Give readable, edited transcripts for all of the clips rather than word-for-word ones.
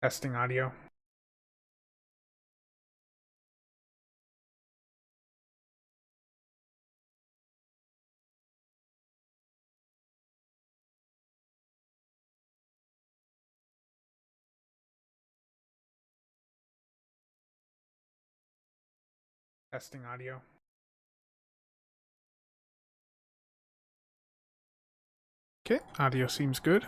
Testing audio. Testing audio. Okay, audio seems good.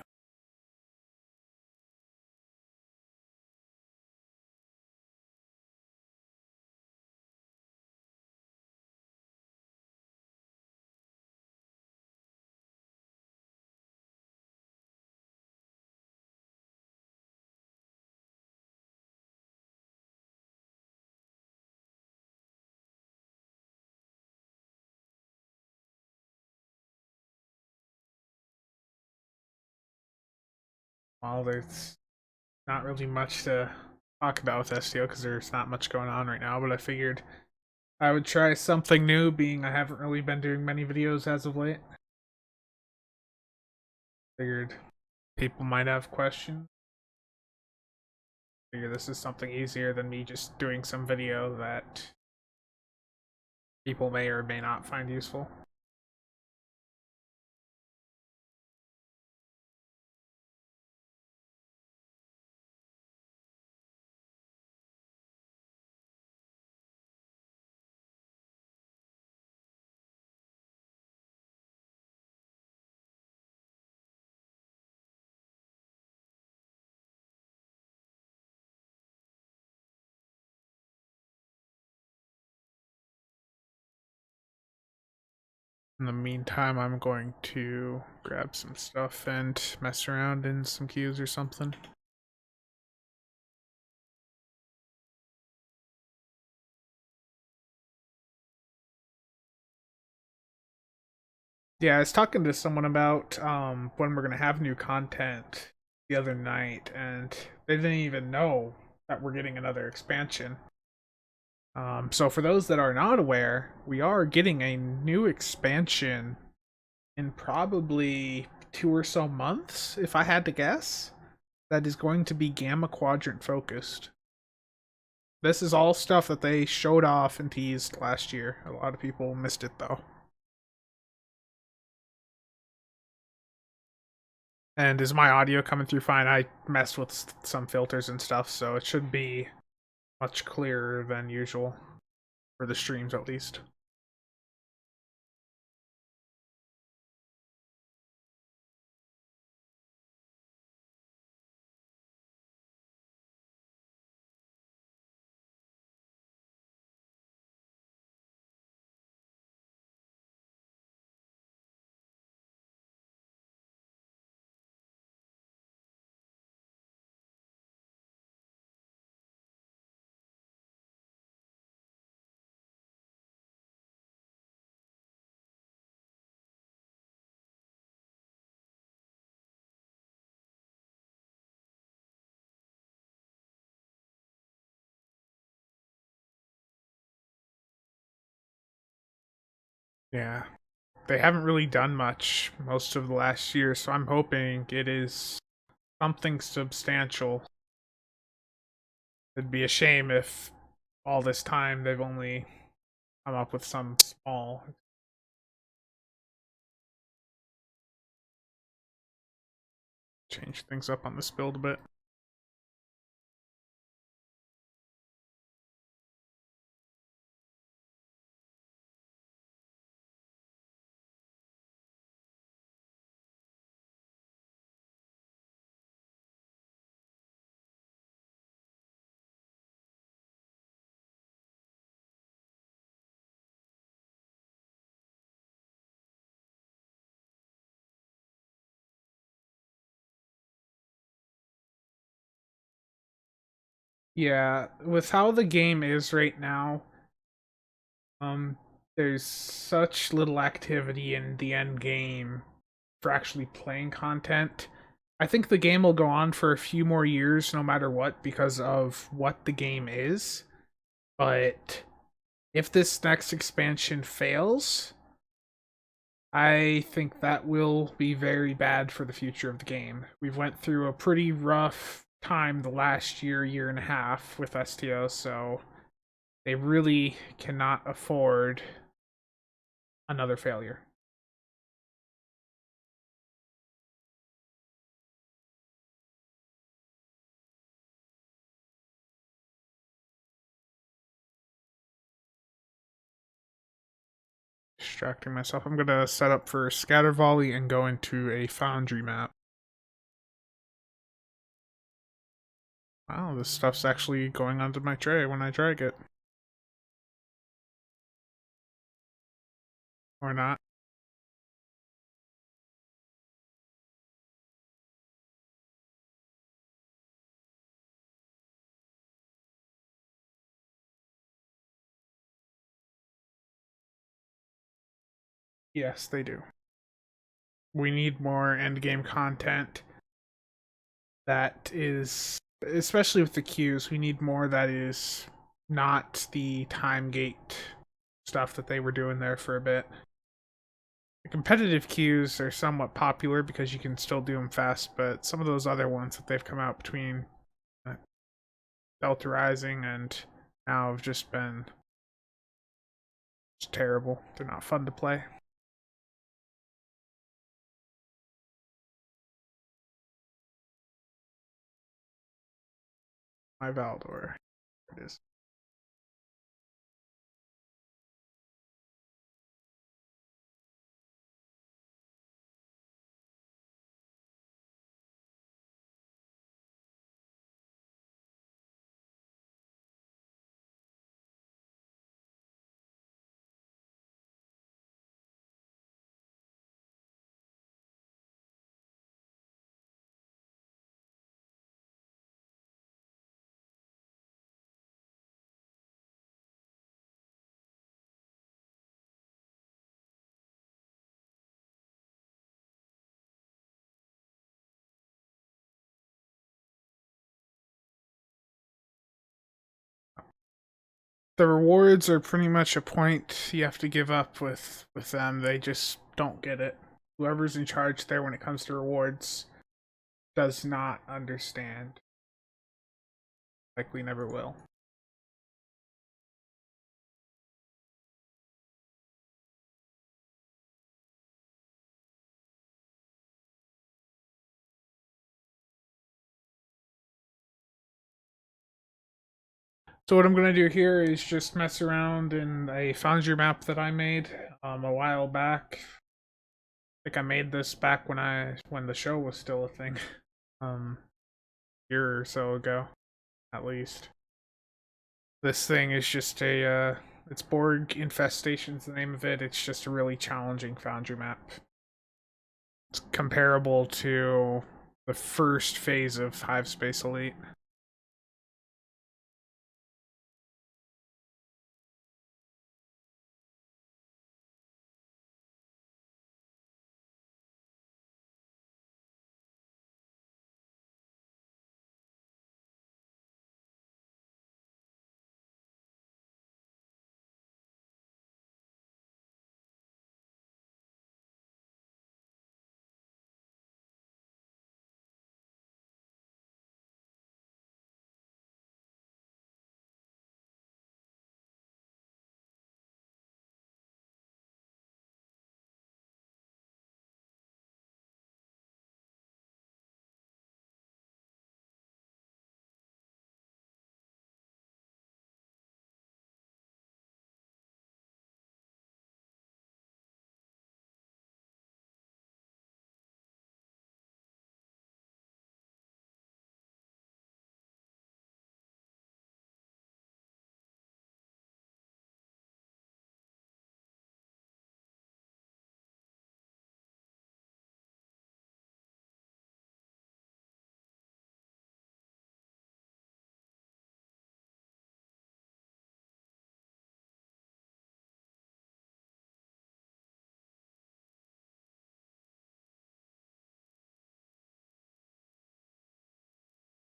Well, there's not really much to talk about with STO because there's not much going on right now, but I figured I would try something new, being I haven't really been doing many videos as of late. Figured people might have questions. Figure this is something easier than me just doing some video that people may or may not find useful. In the meantime, I'm going to grab some stuff and mess around in some queues or something. Yeah, I was talking to someone about when we're gonna have new content the other night, and they didn't even know that we're getting another expansion. So for those that are not aware, we are getting a new expansion in probably 2 or so months, if I had to guess. That is going to be Gamma Quadrant focused. This is all stuff that they showed off and teased last year. A lot of people missed it though. And is my audio coming through fine? I messed with some filters and stuff, so it should be much clearer than usual. For the streams, at least. Yeah. They haven't really done much most of the last year, so I'm hoping it is something substantial. It'd be a shame if all this time they've only come up with some small. Change things up on this build a bit. Yeah, with how the game is right now, um, there's such little activity in the end game for actually playing content. I think the game will go on for a few more years no matter what because of what the game is. But if this next expansion fails, I think that will be very bad for the future of the game. We've went through a pretty rough time the last year and a half with STO, so they really cannot afford another failure. Distracting myself. I'm gonna set up for scatter volley and go into a foundry map. Wow, this stuff's actually going onto my tray when I drag it. Or not. Yes, they do. We need more endgame content that is, especially with the queues, we need more that is not the time gate stuff that they were doing there for a bit. The competitive queues are somewhat popular because you can still do them fast, but some of those other ones that they've come out between Delta Rising and now have just been just terrible. They're not fun to play. My Valdor. There it is. The rewards are pretty much a point you have to give up with them. They just don't get it. Whoever's in charge there when it comes to rewards does not understand. Like we never will. So what I'm gonna do here is just mess around in a Foundry map that I made a while back. I think I made this back when the show was still a thing, um, a year or so ago, at least. This thing is just it's Borg Infestation's the name of it. It's just a really challenging Foundry map. It's comparable to the first phase of Hive Space Elite.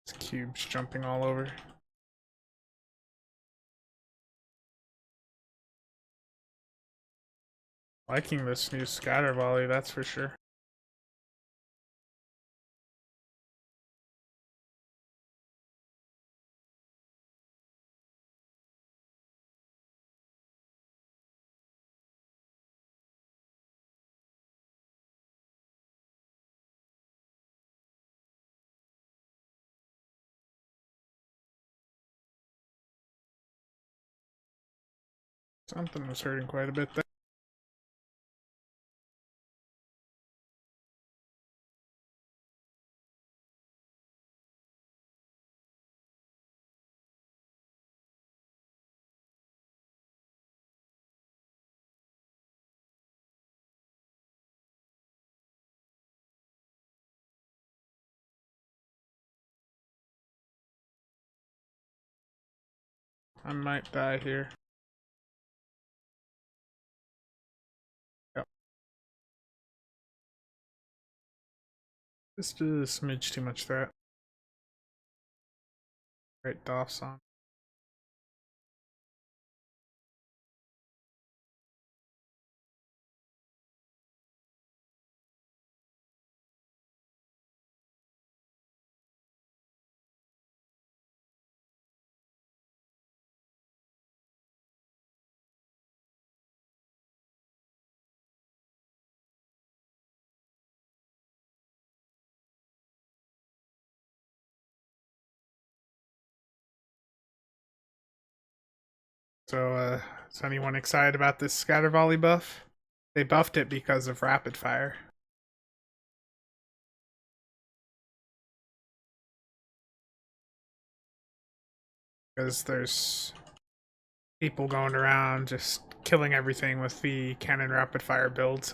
It's cubes jumping all over. Liking this new scatter volley, that's for sure. Something was hurting quite a bit there. I might die here. Yep. Just a smidge too much threat. Right, Doff's on. So, is anyone excited about this scatter volley buff? They buffed it because of rapid fire. Because there's people going around just killing everything with the cannon rapid fire builds.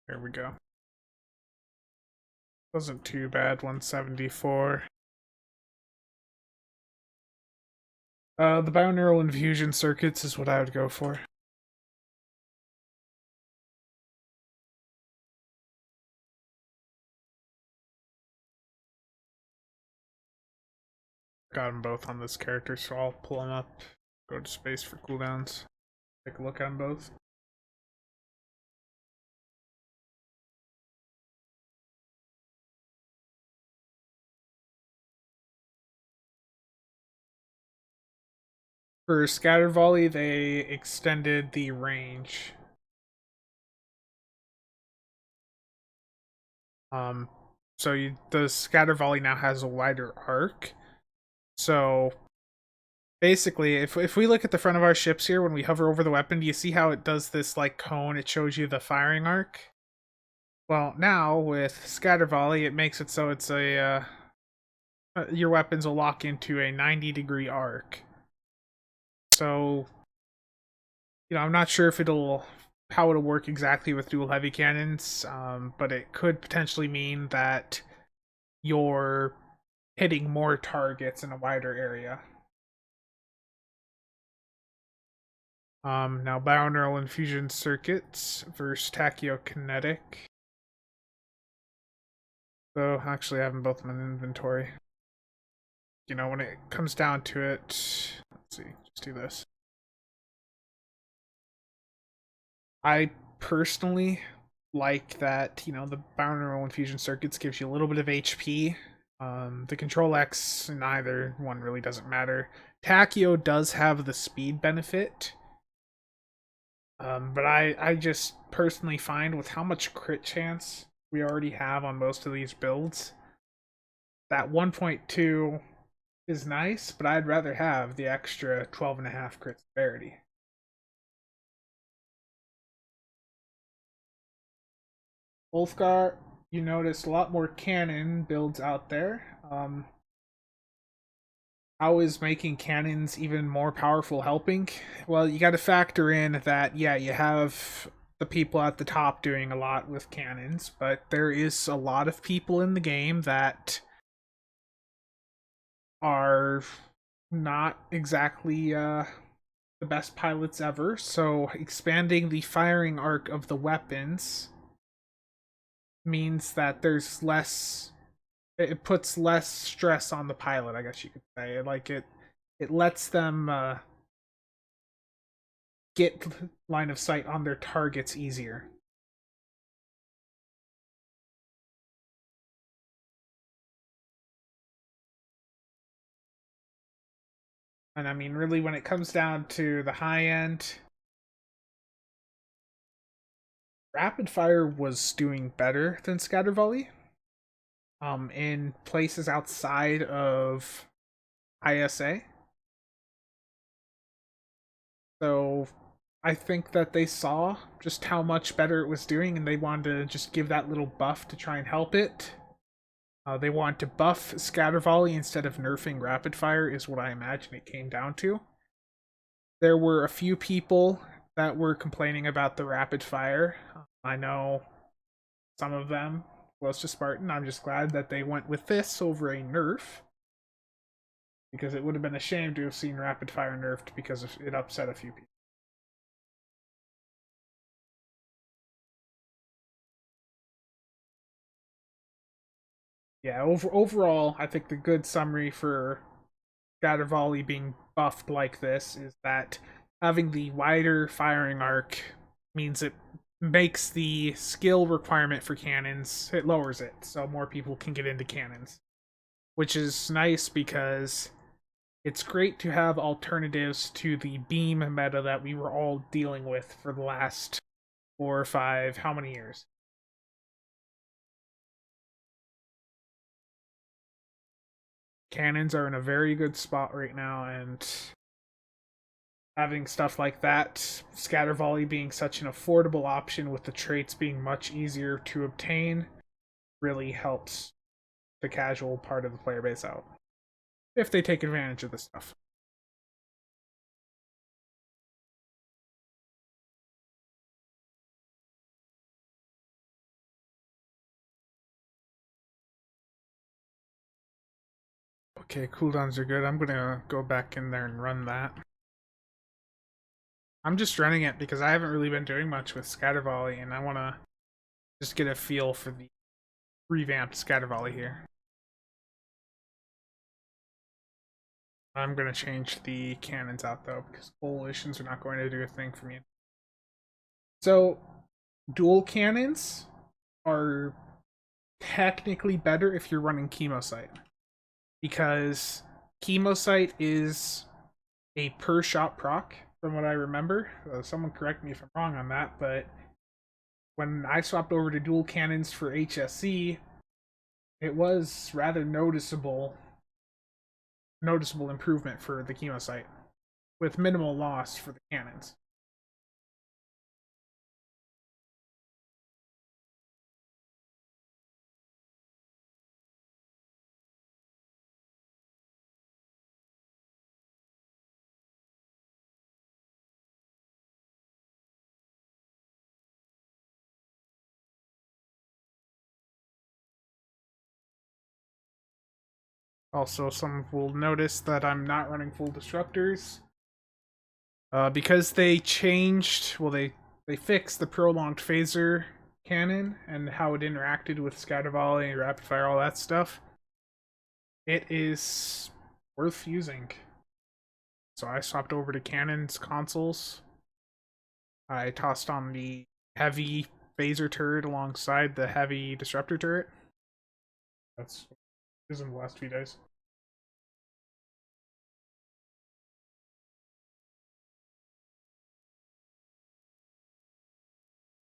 There we go. Wasn't too bad, 174. The binaural infusion circuits is what I would go for. Got them both on this character, so I'll pull them up, go to space for cooldowns, take a look at them both. For Scatter Volley, they extended the range. Um, so the Scatter Volley now has a wider arc. So basically, if we look at the front of our ships here, when we hover over the weapon, do you see how it does this like cone? It shows you the firing arc. Well, now with Scatter Volley, it makes it so it's your weapons will lock into a 90-degree arc. So, I'm not sure if how it'll work exactly with dual heavy cannons, but it could potentially mean that you're hitting more targets in a wider area. Now binaural infusion circuits versus tachyokinetic. So actually, I have them both in my inventory. When it comes down to it, let's see, just do this. I personally like that, the binaural infusion circuits gives you a little bit of HP. The Control X in either one really doesn't matter. Tachyo does have the speed benefit, but I just personally find with how much crit chance we already have on most of these builds, that 1.2 is nice, but I'd rather have the extra 12.5 crit severity. Wolfgar, you notice a lot more cannon builds out there. How is making cannons even more powerful helping? Well, you got to factor in that, yeah, you have the people at the top doing a lot with cannons, but there is a lot of people in the game that are not exactly the best pilots ever, so expanding the firing arc of the weapons means that there's less, it puts less stress on the pilot, I guess you could say. It lets them get line of sight on their targets easier. And I mean, really, when it comes down to the high end, Rapid Fire was doing better than Scatter Volley. In places outside of ISA. So I think that they saw just how much better it was doing, and they wanted to just give that little buff to try and help it. They want to buff Scatter Volley instead of nerfing Rapid Fire, is what I imagine it came down to. There were a few people that were complaining about the Rapid Fire. I know some of them close to Spartan. I'm just glad that they went with this over a nerf, because it would have been a shame to have seen Rapid Fire nerfed because it upset a few people. Yeah, overall, I think the good summary for Scatter Volley being buffed like this is that having the wider firing arc means it makes the skill requirement for cannons, it lowers it, so more people can get into cannons. Which is nice because it's great to have alternatives to the beam meta that we were all dealing with for the last 4 or 5, how many years? Cannons are in a very good spot right now, and having stuff like that, Scatter Volley being such an affordable option with the traits being much easier to obtain, really helps the casual part of the player base out. If they take advantage of this stuff. Okay, cooldowns are good. I'm gonna go back in there and run that. I'm just running it because I haven't really been doing much with Scatter Volley, and I wanna just get a feel for the revamped Scatter Volley here. I'm gonna change the cannons out though, because coalitions are not going to do a thing for me. So, dual cannons are technically better if you're running Chemosite, because Chemosite is a per shot proc, from what I remember. Someone correct me if I'm wrong on that, but when I swapped over to dual cannons for HSC, it was rather noticeable improvement for the Chemosite, with minimal loss for the cannons. Also, some will notice that I'm not running full disruptors. Because they changed, well, they fixed the prolonged phaser cannon and how it interacted with scatter volley, rapid fire, all that stuff. It is worth using. So I swapped over to cannons consoles. I tossed on the heavy phaser turret alongside the heavy disruptor turret. That's in the last few days.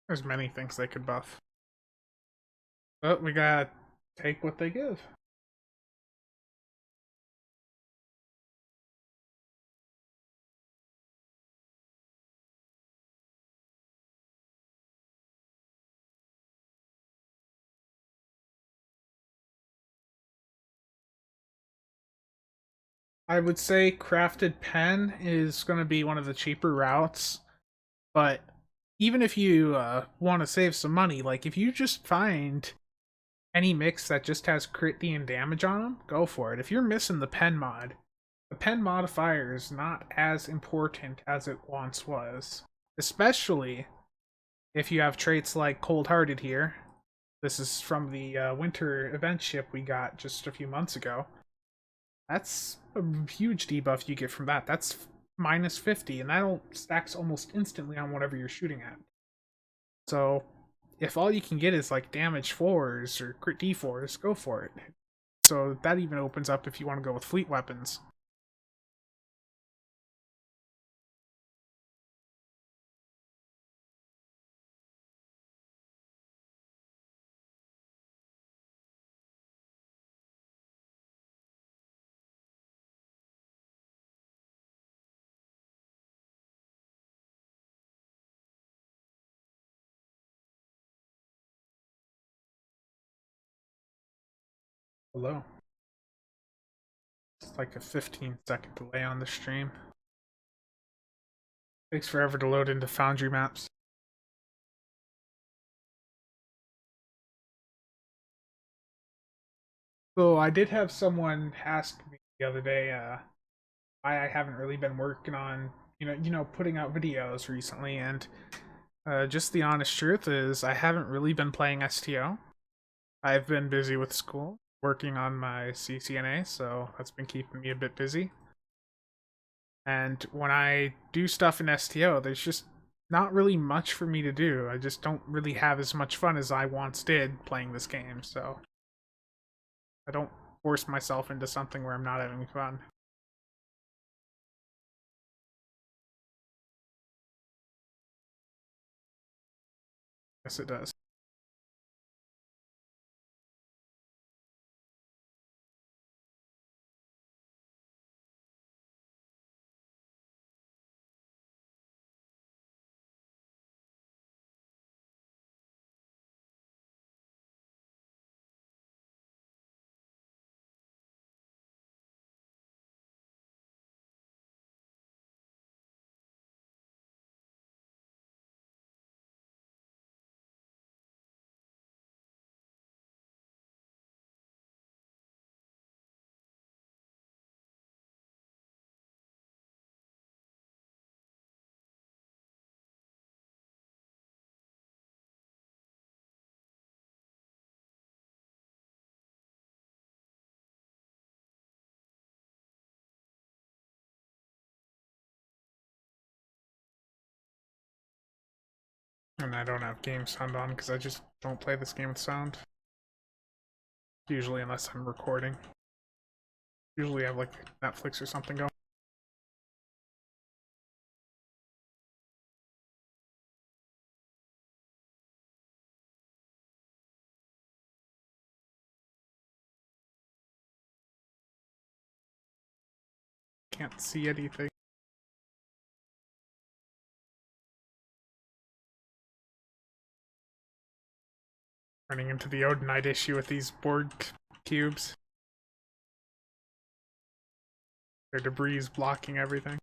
There's many things they could buff. But we gotta take what they give. I would say crafted pen is going to be one of the cheaper routes, but even if you want to save some money, like if you just find any mix that just has crit D and damage on them, go for it. If you're missing the pen mod, the pen modifier is not as important as it once was, especially if you have traits like Cold Hearted here. This is from the winter event ship we got just a few months ago. That's a huge debuff you get from that. That's minus 50, and that stacks almost instantly on whatever you're shooting at. So, if all you can get is like damage 4s or crit D4s, go for it. So that even opens up if you want to go with fleet weapons. Hello. It's like a 15-second delay on the stream. Takes forever to load into Foundry maps. So I did have someone ask me the other day why I haven't really been working on putting out videos recently, and just the honest truth is I haven't really been playing STO. I've been busy with school, working on my CCNA, so that's been keeping me a bit busy. And when I do stuff in STO, there's just not really much for me to do. I just don't really have as much fun as I once did playing this game, so I don't force myself into something where I'm not having fun. Yes, it does. And I don't have game sound on because I just don't play this game with sound. Usually, unless I'm recording. Usually, I have like Netflix or something going. Can't see anything. Running into the Odinite issue with these board cubes. Their debris is blocking everything.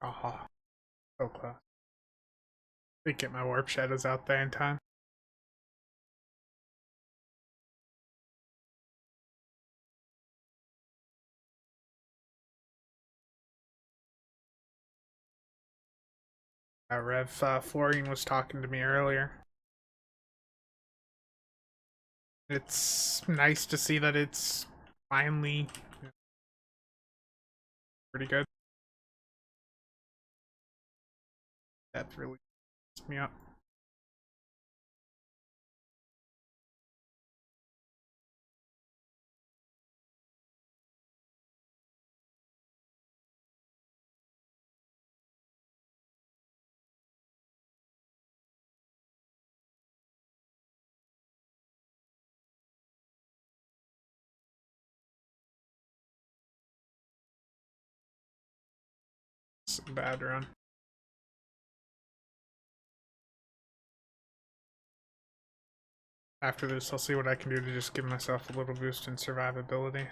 Aha. So close. Didn't get my warp shadows out there in time. Rev Florian was talking to me earlier. It's nice to see that it's finally pretty good. That really messed me up. It's a bad run. After this, I'll see what I can do to just give myself a little boost in survivability.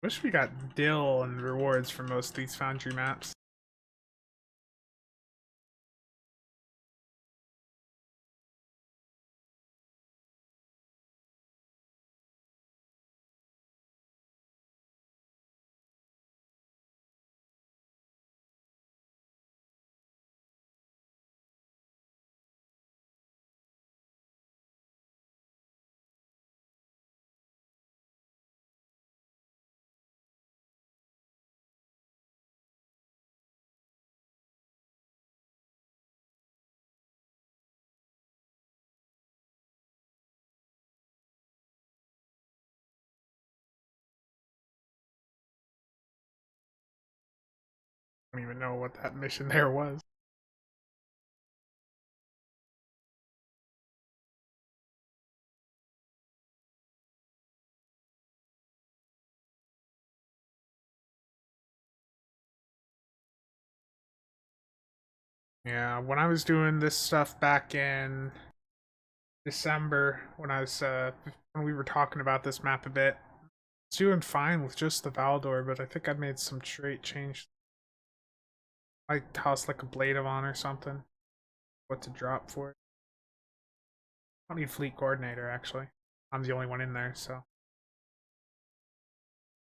Wish we got dill and rewards for most of these Foundry maps. don't even know what that mission there was. Yeah, when I was doing this stuff back in December, when we were talking about this map a bit, I was doing fine with just the Valdor, but I think I made some trait change. I tossed like a Blade of Honor or something. What to drop for it. I don't need Fleet Coordinator, actually. I'm the only one in there, so.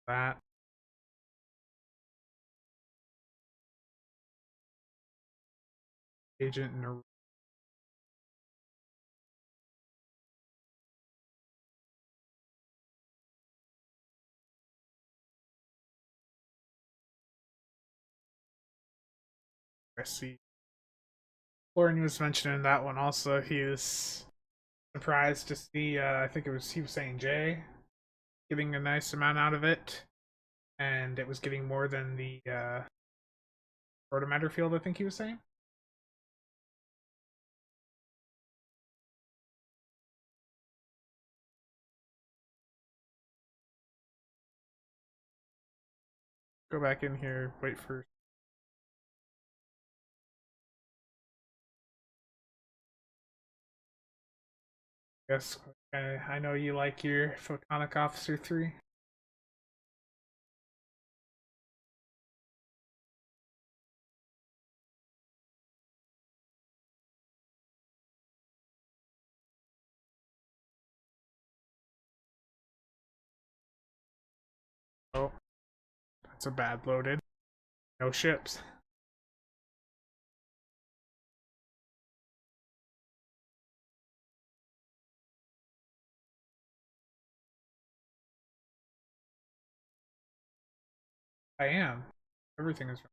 That. Agent and I see. Lauren was mentioning that one also. He was surprised to see, I think he was saying Jay getting a nice amount out of it. And it was getting more than the Rotomatter field, I think he was saying. Go back in here, wait for. Yes, I know you like your Photonic Officer 3. Oh, that's a bad loaded. No ships. I am. Everything is wrong.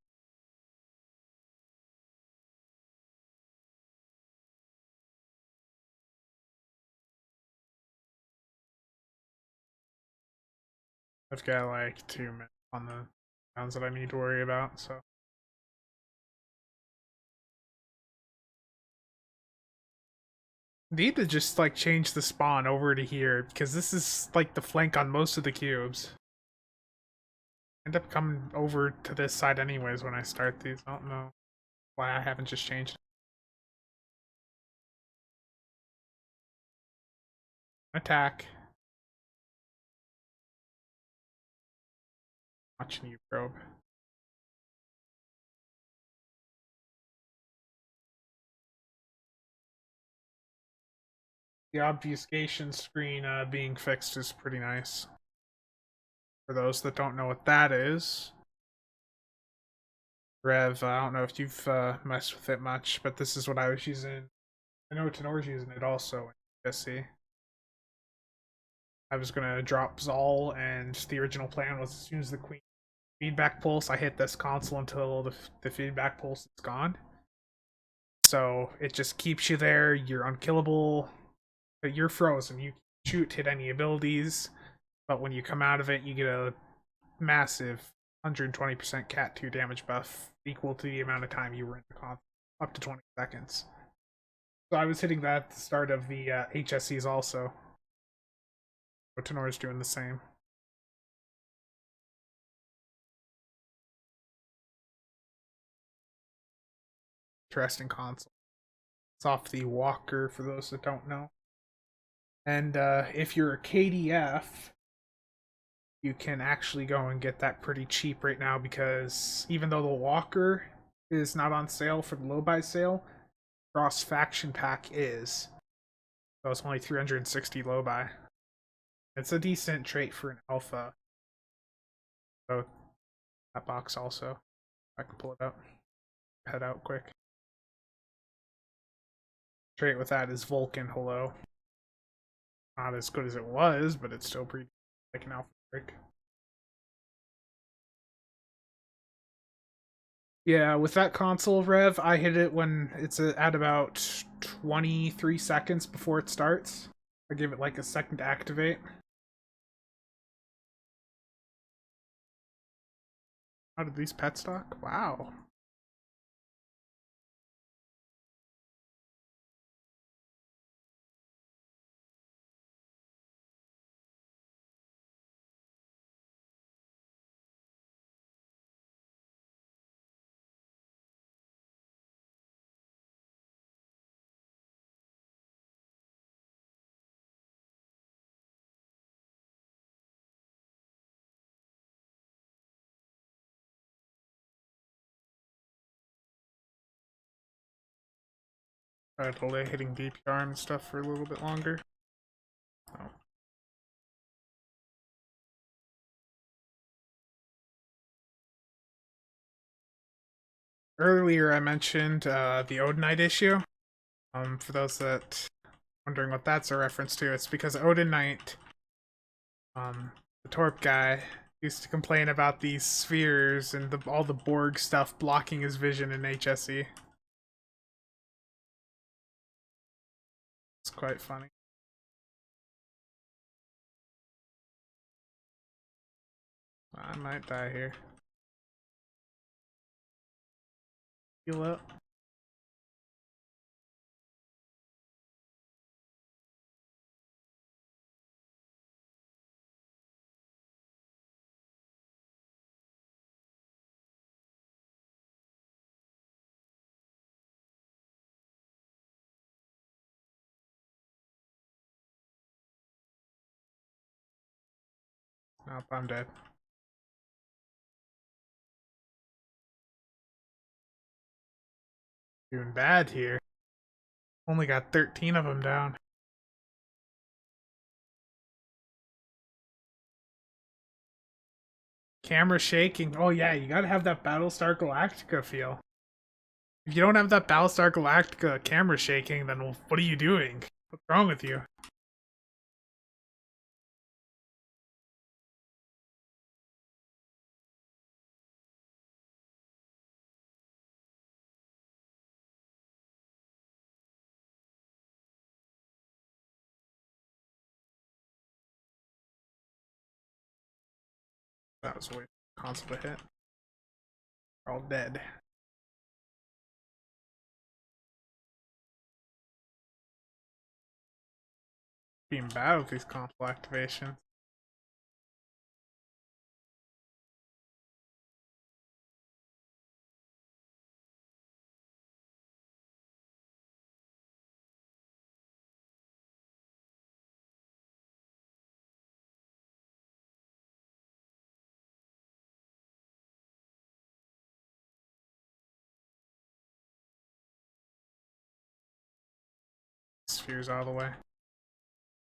I've got like 2 minutes on the rounds that I need to worry about, so. Need to just like change the spawn over to here because this is like the flank on most of the cubes. End up coming over to this side anyways when I start these. I don't know why I haven't just changed it. Attack. Watching you probe. The obfuscation screen being fixed is pretty nice. For those that don't know what that is, Rev, I don't know if you've messed with it much, but this is what I was using. I know Tenor's using it also in SC. I was gonna drop Zal, and the original plan was as soon as the Queen feedback pulse, I hit this console until the feedback pulse is gone. So it just keeps you there. You're unkillable. You're frozen. You shoot, hit any abilities, but when you come out of it, you get a massive 120% Cat 2 damage buff, equal to the amount of time you were in the console, up to 20 seconds. So I was hitting that at the start of the HSCs also. Tenor's doing the same. Interesting console. It's off the Walker for those that don't know. And if you're a KDF, you can actually go and get that pretty cheap right now because even though the Walker is not on sale for the low buy sale, Cross Faction Pack is. So it's only 360 low buy. It's a decent trait for an alpha. So that box also. I can pull it out. Head out quick. Trait with that is Vulcan Hello. Not as good as it was, but it's still pretty like an alpha trick. Yeah, with that console rev, I hit it when it's at about 23 seconds before it starts. I give it like a second to activate. How did these pet stock? Wow. Alright, hold it, hitting DPR and stuff for a little bit longer. Oh. Earlier I mentioned the Odinite issue. For those that wondering what that's a reference to, it's because Odinite, the Torp guy, used to complain about these spheres and all the Borg stuff blocking his vision in HSE. It's quite funny. I might die here. Heal up. Nope, I'm dead. Doing bad here. Only got 13 of them down. Camera shaking. Oh yeah, you gotta have that Battlestar Galactica feel. If you don't have that Battlestar Galactica camera shaking, then what are you doing? What's wrong with you? That was way console to hit. We're all dead. Being bad with these console activations. Spheres all the way.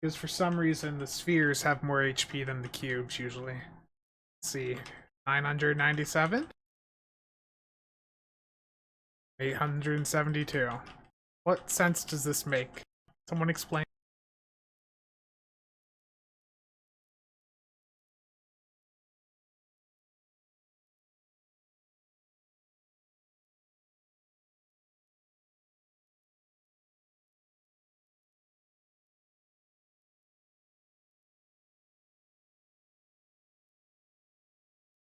Because for some reason the spheres have more HP than the cubes usually. Let's see. 997? 872. What sense does this make? Someone explain.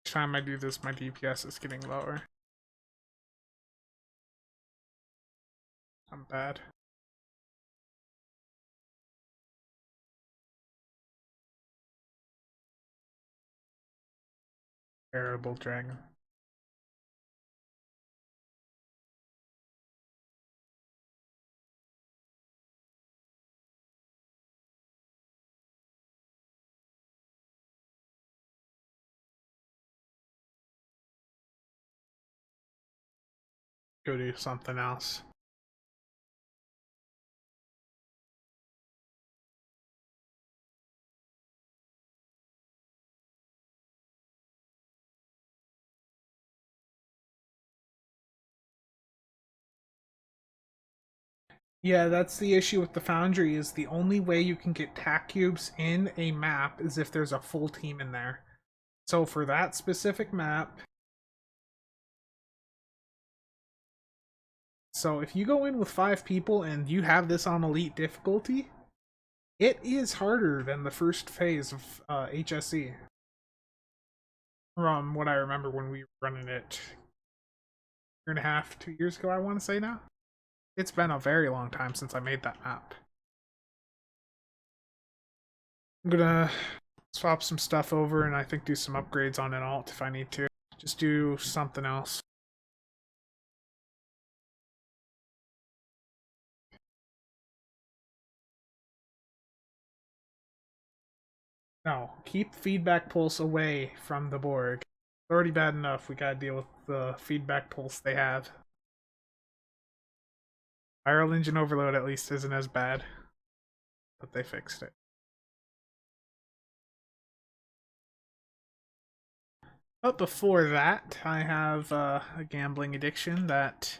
Each time I do this, my DPS is getting lower. I'm bad. Terrible dragon. Go do something else. Yeah, that's the issue with the Foundry, is the only way you can get tack cubes in a map is if there's a full team in there. So for that specific map, so if you go in with 5 people and you have this on elite difficulty, it is harder than the first phase of HSE. from what I remember when we were running it year and a half, 2 years ago, I want to say now. It's been a very long time since I made that map. I'm gonna swap some stuff over and I think do some upgrades on an alt if I need to. Just do something else. No, keep feedback pulse away from the Borg. It's already bad enough. We gotta deal with the feedback pulse they have. Viral engine overload at least isn't as bad, but they fixed it. But before that, I have a gambling addiction that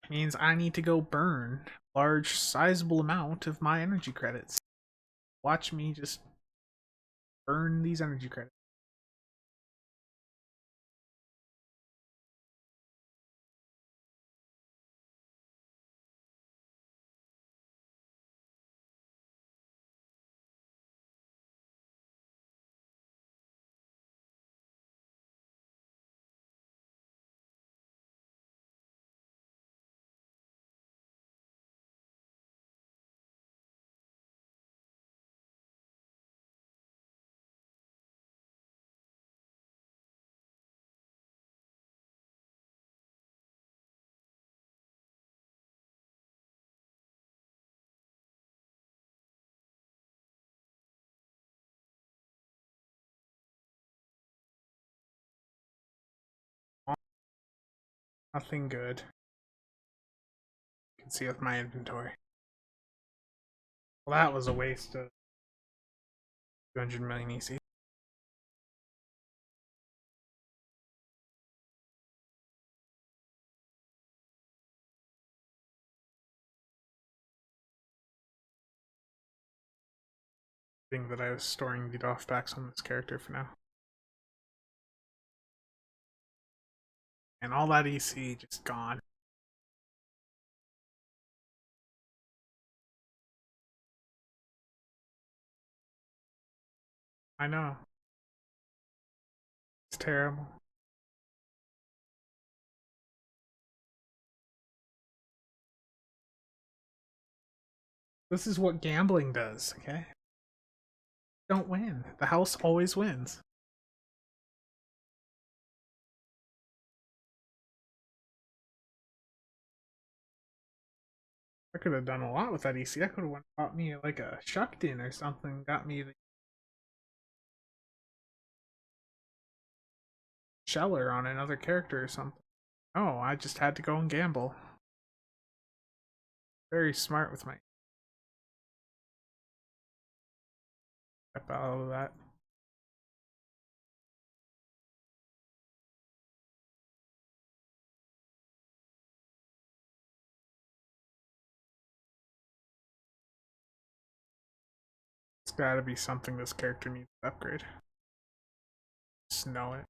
means I need to go burn a large, sizable amount of my energy credits. Watch me just burn these energy credits. Nothing good. You can see with my inventory. Well, that was a waste of 200 million EC. Thing that I was storing the DOF packs on this character for now. And all that EC just gone. I know. It's terrible. This is what gambling does, okay? Don't win. The house always wins. I could have done a lot with that EC. I could have bought me like a Shuckton or something. Got me the Sheller on another character or something. Oh, I just had to go and gamble. Very smart with my all of that. It's gotta be something this character needs to upgrade. Just know it.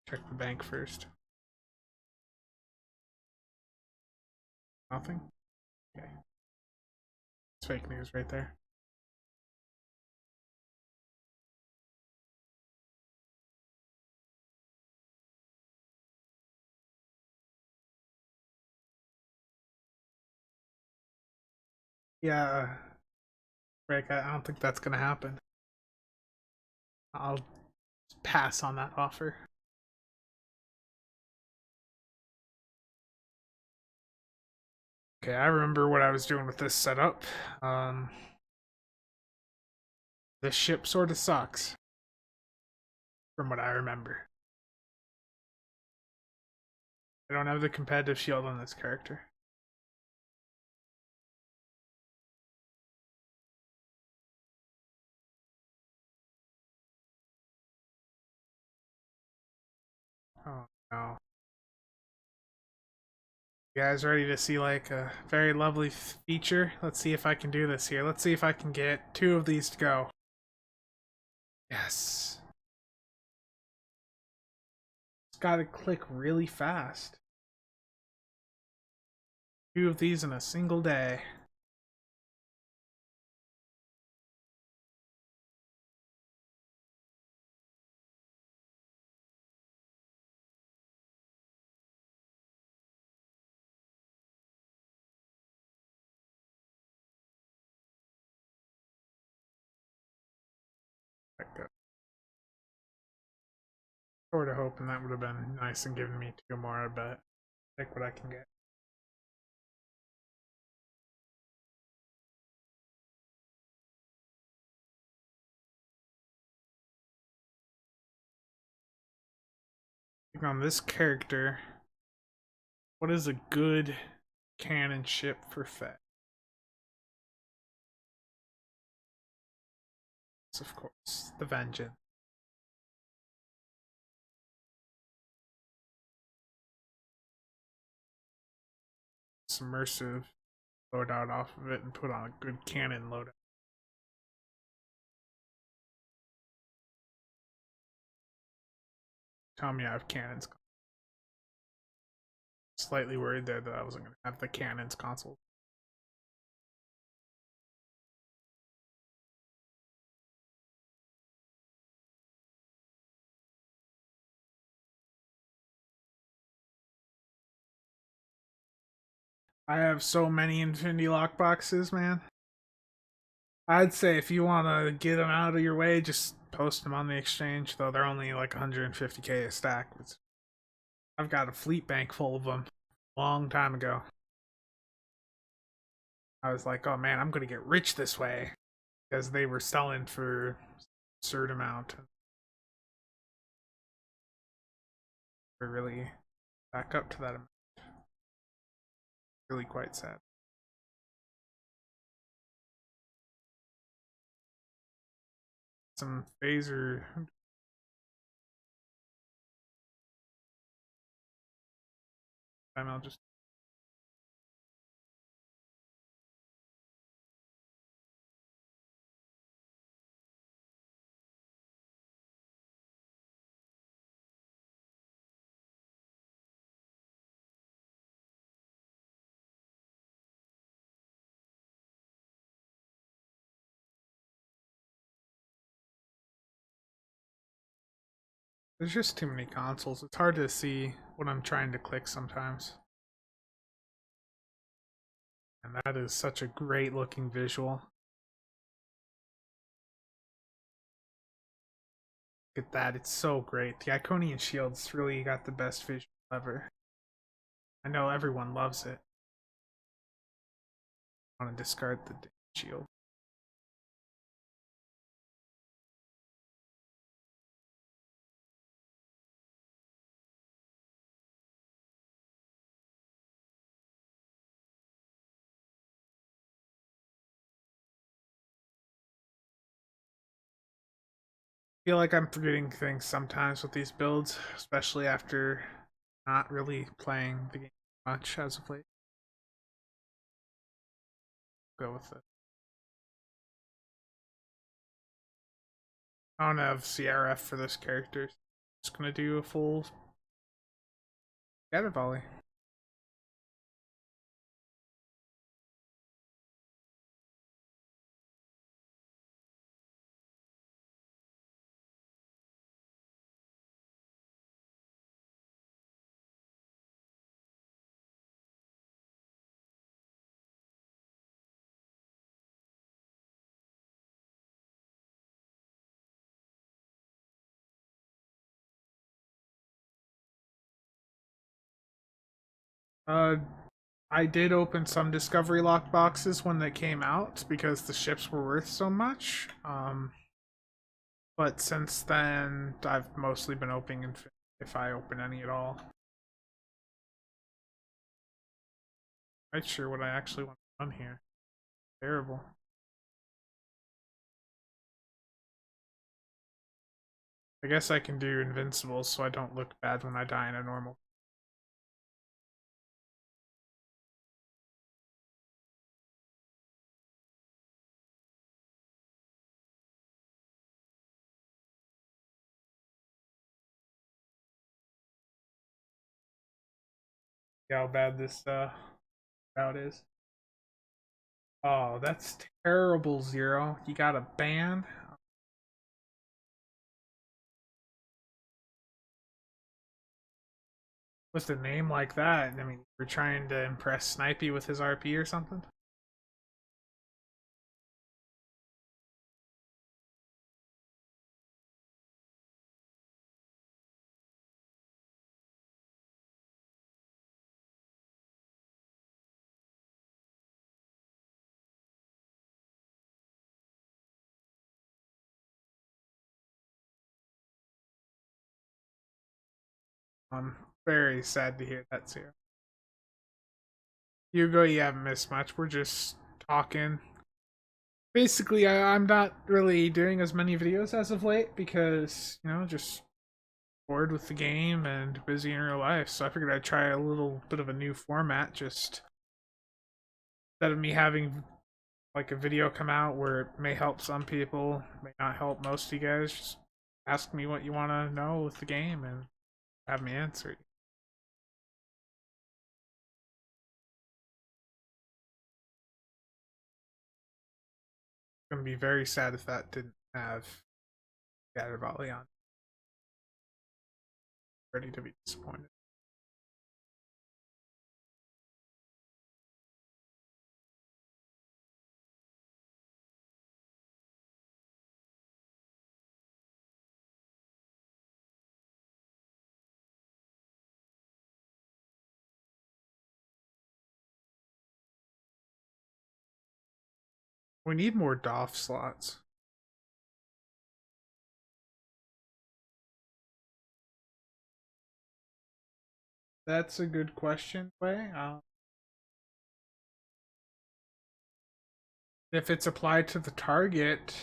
Check the bank first. Nothing? Okay. It's fake news right there. Yeah, Rick, I don't think that's gonna happen. I'll pass on that offer. Okay, I remember what I was doing with this setup. This ship sort of sucks, from what I remember. I don't have the competitive shield on this character. Oh no. You guys ready to see like a very lovely feature? Let's see if I can do this here. Let's see if I can get 2 of these to go. Yes. Just gotta click really fast. 2 of these in a single day. Sort of hoping that would have been nice and given me 2 more, but take what I can get. On this character, what is a good cannon ship for Fett? Of course, the Vengeance. Submersive loadout off of it and put on a good cannon loadout. Tell me I have cannons. Slightly worried there that I wasn't going to have the cannons console. I have so many Infinity Lock boxes, man. I'd say if you want to get them out of your way, just post them on the exchange, though they're only like 150k a stack. I've got a fleet bank full of them a long time ago. I was like, oh man, I'm going to get rich this way because they were selling for a absurd amount. We're really back up to that amount. Really quite sad. Some phaser. I'll just. There's just too many consoles. It's hard to see what I'm trying to click sometimes. And that is such a great looking visual. Look at that, it's so great. The Iconian Shield's really got the best visual ever. I know everyone loves it. I want to discard the shield. I feel like I'm forgetting things sometimes with these builds, especially after not really playing the game much as of late. Go with it. I don't have CRF for this character. Just gonna do a full scatter volley. Uh, I did open some Discovery lock boxes when they came out because the ships were worth so much. But since then, I've mostly been opening if I open any at all. I'm not sure what I actually want to run here. Terrible. I guess I can do invincible so I don't look bad when I die in a normal. See how bad this route is. Oh, that's terrible, Zero. You got a ban? With a name like that, I mean, we're trying to impress Snipey with his RP or something? I'm very sad to hear that too. Hugo, you haven't missed much. We're just talking. Basically, I'm not really doing as many videos as of late because, just bored with the game and busy in real life. So I figured I'd try a little bit of a new format, just instead of me having like a video come out where it may help some people, may not help most of you guys. Just ask me what you want to know with the game and have me answer it. I'm gonna be very sad if that didn't have Gatter Volley on. Ready to be disappointed. We need more DOF slots. That's a good question, Way. If it's applied to the target,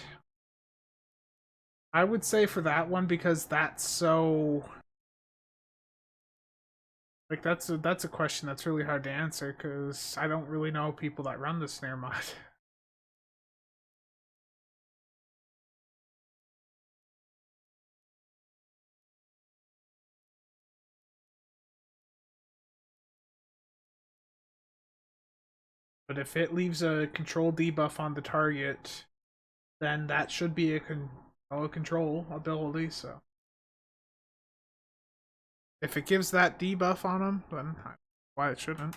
I would say for that one because that's so like that's a question that's really hard to answer because I don't really know people that run the snare mod. But if it leaves a control debuff on the target, then that should be a control ability. So if it gives that debuff on him, then why it shouldn't.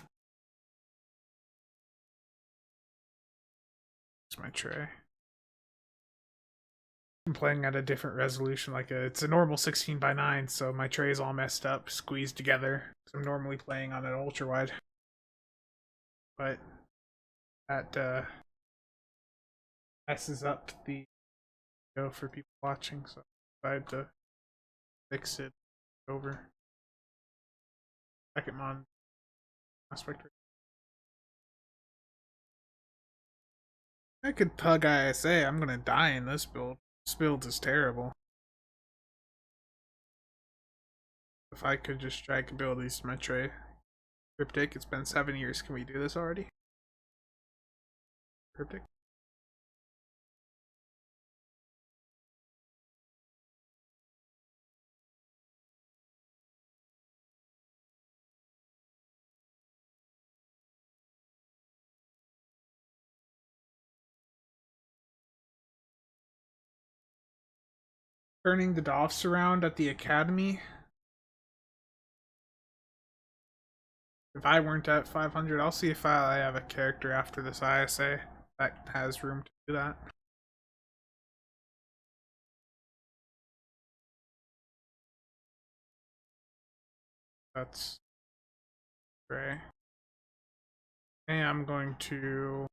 It's my tray. I'm playing at a different resolution, it's a normal 16 by 9, so my tray is all messed up, squeezed together. I'm normally playing on an ultra wide, but that messes up the video for people watching. So I had to fix it over. Second mon aspect. I could pug ISA. I'm gonna die in this build. This build is terrible. If I could just drag abilities to my tray. Cryptic, it's been 7 years. Can we do this already? Cryptic? Turning the Dolphs around at the academy. If I weren't at 500, I'll see if I have a character after this ISA that has room to do that. That's gray. And I'm going to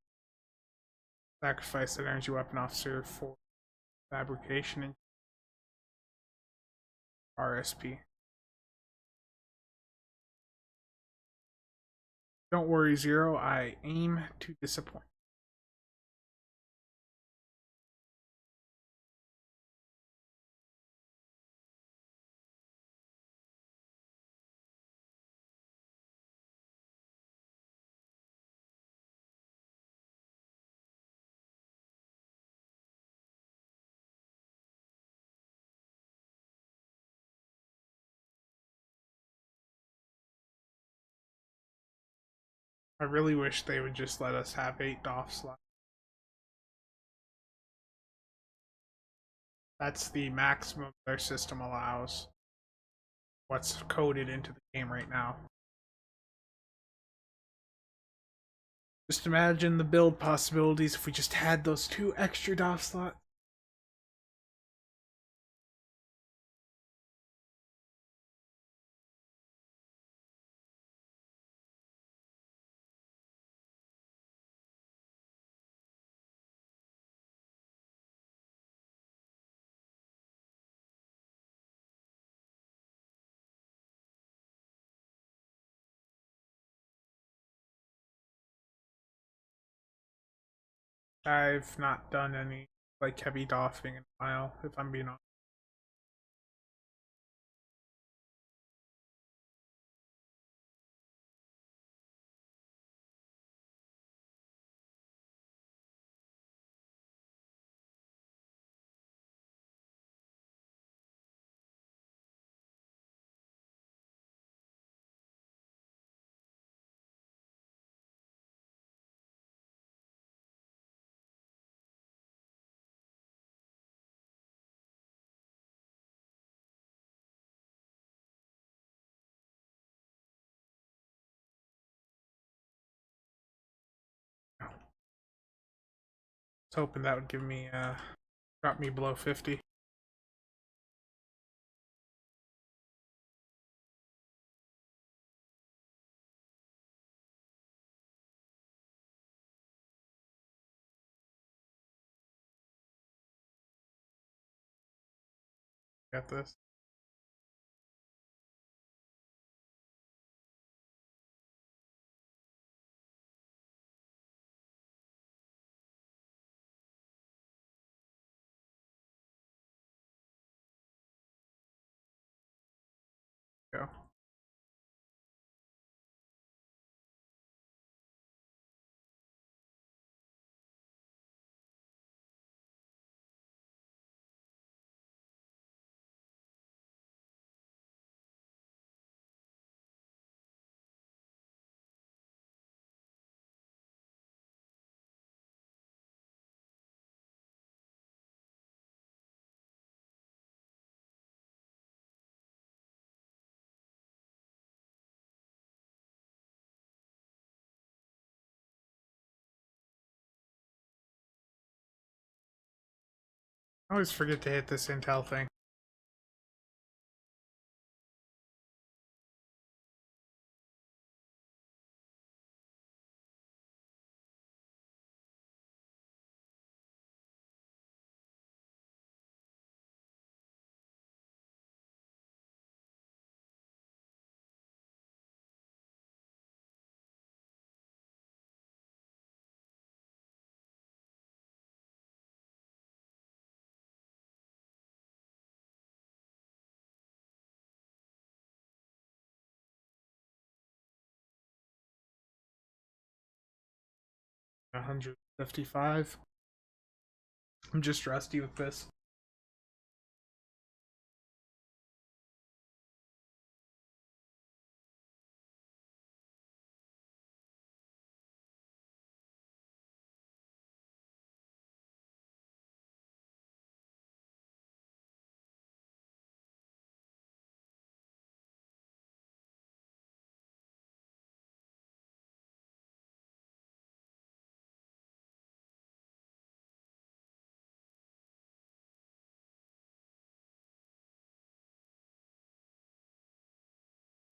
sacrifice that energy weapon officer for fabrication and RSP. Don't worry, Zero. I aim to disappoint. I really wish they would just let us have 8 DOF slots. That's the maximum their system allows. What's coded into the game right now. Just imagine the build possibilities if we just had those 2 extra DOF slots. I've not done any like heavy doffing in a while, if I'm being honest. I was hoping that would give me drop me below 50. Got this. Go. I always forget to hit this intel thing. A 155. I'm just rusty with this.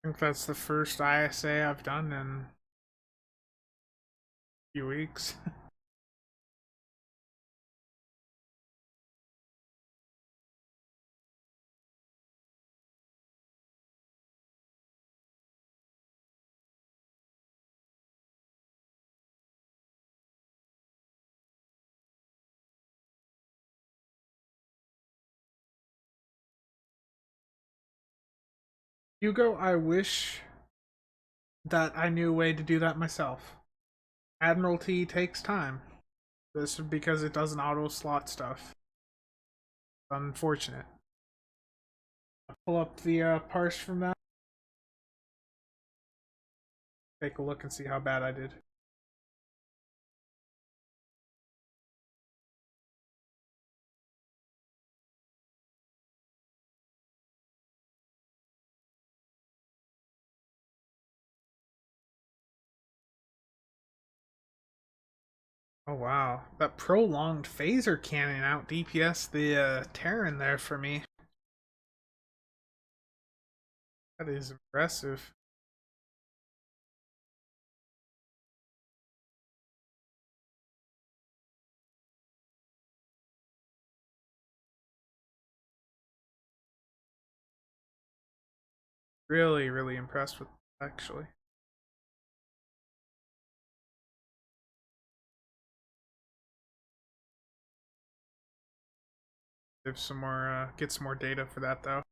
I think that's the first ISA I've done in a few weeks. Hugo, I wish that I knew a way to do that myself. Admiralty takes time. This is because it doesn't auto slot stuff. Unfortunate. I'll pull up the parse from that. Take a look and see how bad I did. Oh wow, that prolonged phaser cannon out DPS the Terran there for me. That is impressive. Really, really impressed with that, actually. Give some more, get some more data for that though.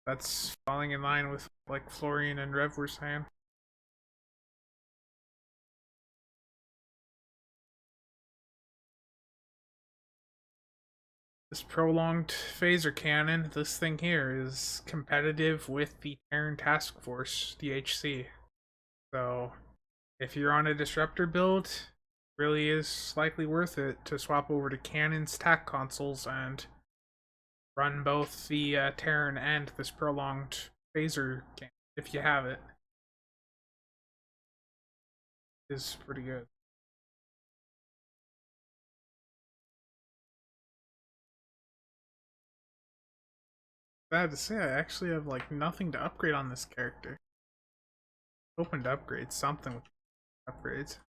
That's falling in line with like Florian and Rev were saying. This prolonged phaser cannon, this thing here, is competitive with the Terran Task Force, the HC. So, if you're on a disruptor build, it really is likely worth it to swap over to Cannon's TAC consoles and run both the Terran and this prolonged phaser cannon if you have it. Is pretty good. Bad to say, I actually have like nothing to upgrade on this character. Open to upgrade something with upgrades.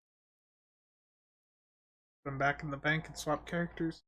Put them back in the bank and swap characters.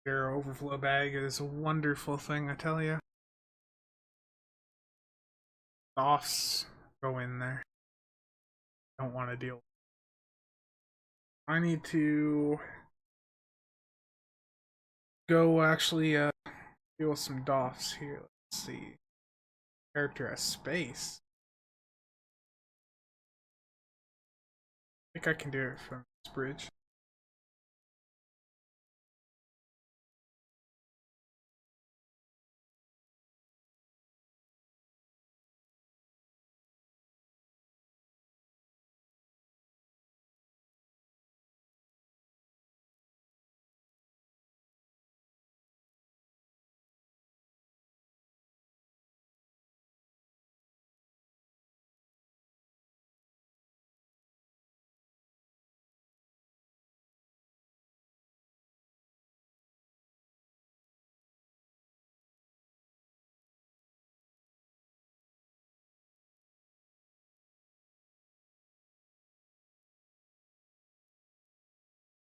Your overflow bag is a wonderful thing, I tell you. The offs go in there. Don't want to deal. I need to go actually deal with some doffs here. Let's see. Character has space. I think I can do it from this bridge.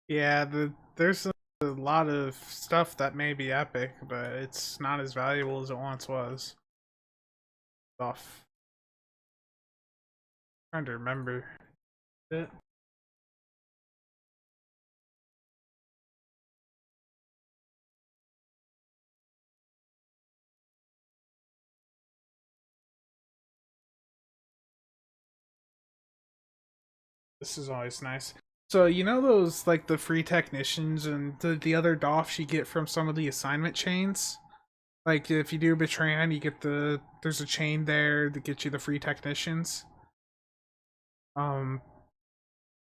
Yeah, there's a lot of stuff that may be epic, but it's not as valuable as it once was. Off. Trying to remember it. This is always nice. So you know those like the free technicians and the other doffs you get from some of the assignment chains? Like if you do Betrayan, you get there's a chain there that gets you the free technicians. Um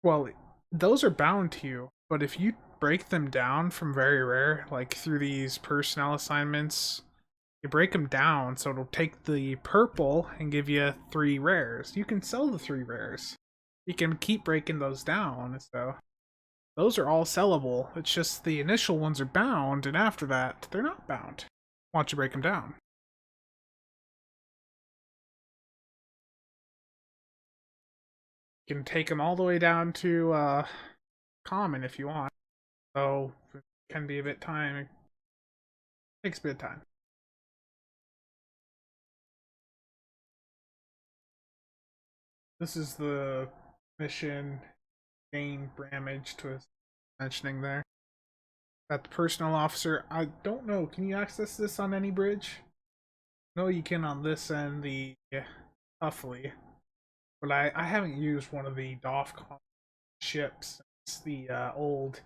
well, those are bound to you, but if you break them down from very rare, like through these personnel assignments, you break them down so it'll take the purple and give you 3 rares. You can sell the 3 rares. You can keep breaking those down, so those are all sellable. It's just the initial ones are bound, and after that, they're not bound. Why don't you break them down? You can take them all the way down to common if you want. So it can be a bit time. It takes a bit of time. This is the mission gain damage to mentioning there. That the personnel officer, I don't know, can you access this on any bridge? No, you can on this end, the Huffley. But I haven't used one of the DOF ships since the old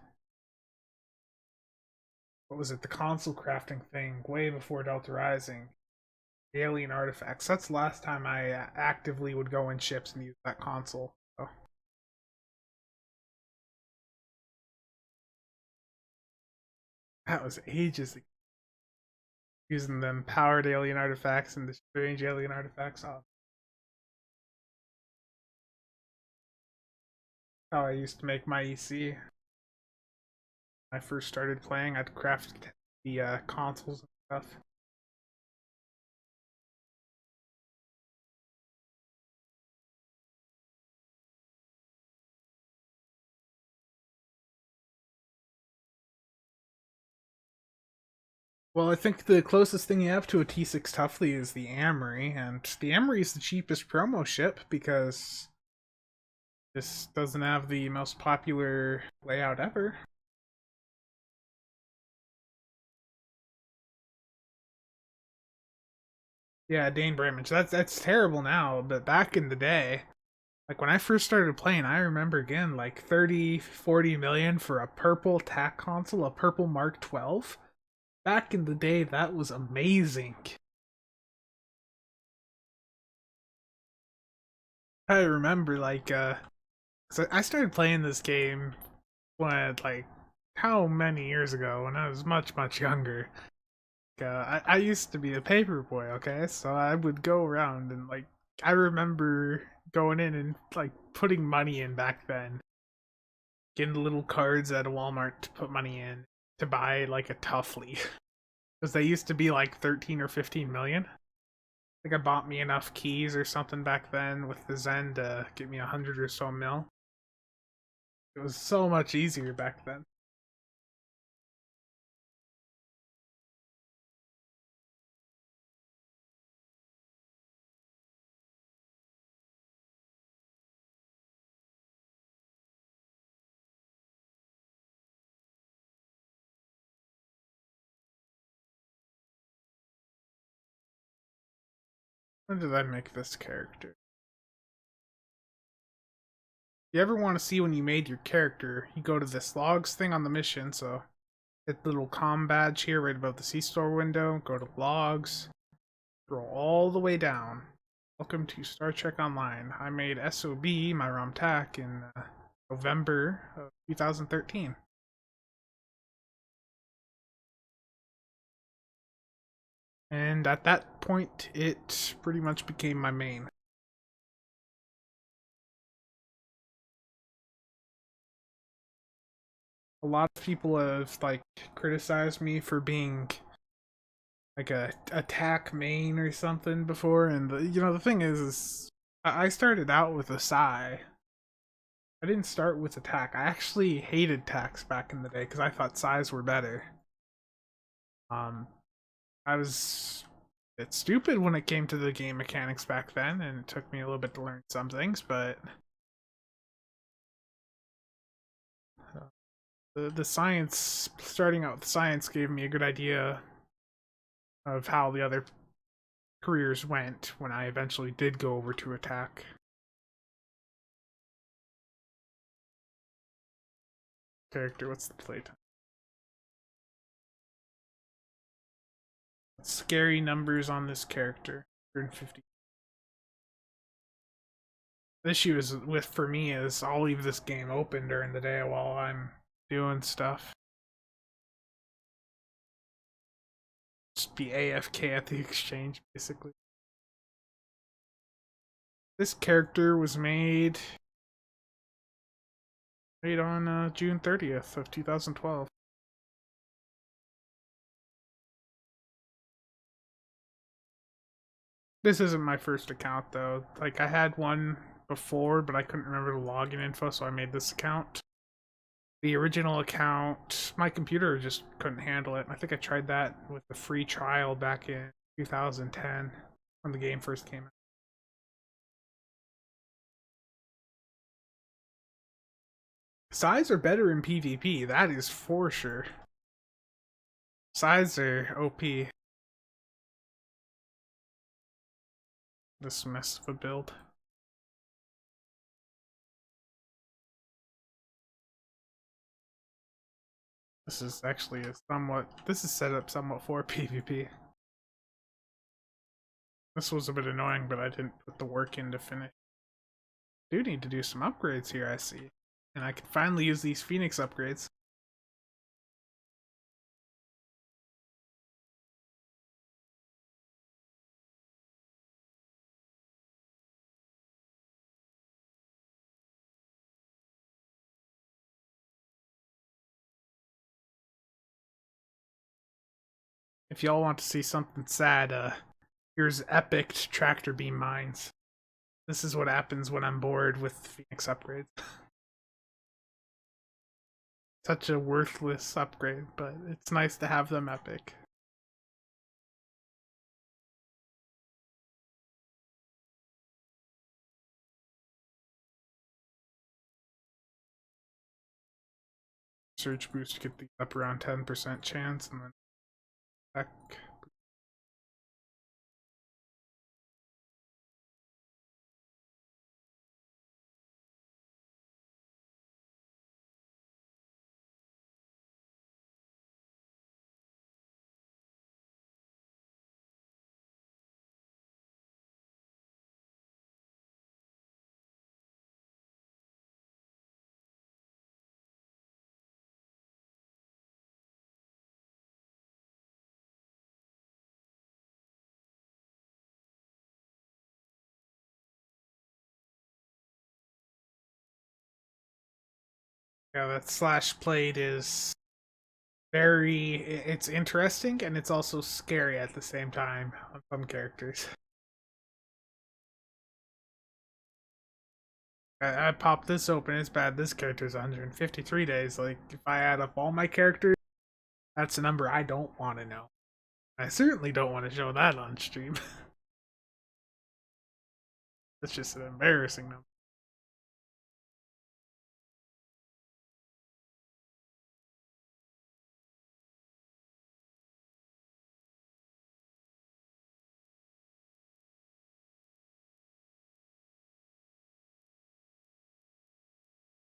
what was it, the console crafting thing way before Delta Rising. The alien artifacts. That's the last time I actively would go in ships and use that console. So that was ages ago. Using them powered alien artifacts and the strange alien artifacts. Oh, how I used to make my EC. When I first started playing, I'd craft the consoles and stuff. Well, I think the closest thing you have to a T6 Toughly is the Amory, and the Amory is the cheapest promo ship because this doesn't have the most popular layout ever. Yeah, Dane Bramage. That's terrible now, but back in the day, like when I first started playing, I remember again like 30, 40 million for a purple TAC console, a purple Mark 12. Back in the day, that was amazing. I remember so I started playing this game when like how many years ago when I was much younger. I used to be a paper boy, okay? So I would go around and like I remember going in and like putting money in back then, getting the little cards at a Walmart to put money in to buy like a Tuffley because they used to be like 13 or 15 million. I think I bought me enough keys or something back then with the Zen to get me 100 or so mil. It was so much easier back then. When did I make this character? You ever want to see when you made your character, you go to this logs thing on the mission, so hit the little com badge here right above the C-store window, go to logs, scroll all the way down. Welcome to Star Trek Online. I made SOB, my ROM TAC, in November of 2013. And at that point, it pretty much became my main. A lot of people have like criticized me for being like a attack main or something before, and the thing is I started out with a Psy. I didn't start with attack. I actually hated tax back in the day because I thought Psys were better. Um, I was a bit stupid when it came to the game mechanics back then, and it took me a little bit to learn some things, but uh, the science, starting out with science, gave me a good idea of how the other careers went when I eventually did go over to attack. Character, what's the playtime? Scary numbers on this character. 150. The issue is with for me is I'll leave this game open during the day while I'm doing stuff. Just be AFK at the exchange, basically. This character was made on June 30th of 2012. This isn't my first account though. Like I had one before, but I couldn't remember the login info, so I made this account. The original account, my computer just couldn't handle it. I think I tried that with the free trial back in 2010 when the game first came out. Size are better in PvP, that is for sure. Size are OP. This mess of a build. This is actually a somewhat. This is set up somewhat for PvP. This was a bit annoying, but I didn't put the work in to finish. I do need to do some upgrades here, I see. And I can finally use these Phoenix upgrades. If y'all want to see something sad, here's epic tractor beam mines. This is what happens when I'm bored with Phoenix upgrades. Such a worthless upgrade, but it's nice to have them epic. Search boost to get these up around 10% chance, and then back. Yeah, that slash plate is very. It's interesting and it's also scary at the same time on some characters. I popped this open, it's bad. This character's 153 days. Like, if I add up all my characters, that's a number I don't want to know. I certainly don't want to show that on stream. That's just an embarrassing number.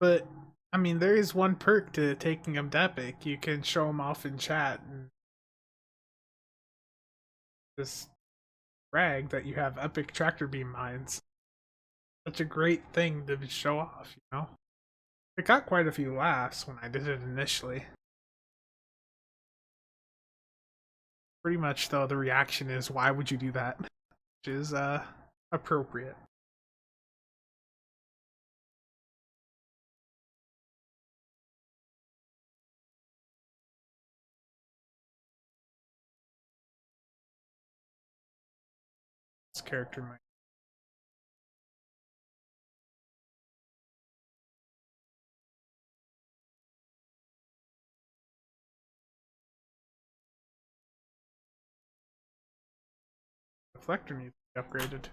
But, I mean, there is one perk to taking them to Epic. You can show them off in chat and just brag that you have epic tractor beam mines. Such a great thing to show off, you know? It got quite a few laughs when I did it initially. Pretty much, though, the reaction is, why would you do that? Which is, appropriate. This character might. Reflector needs to be upgraded.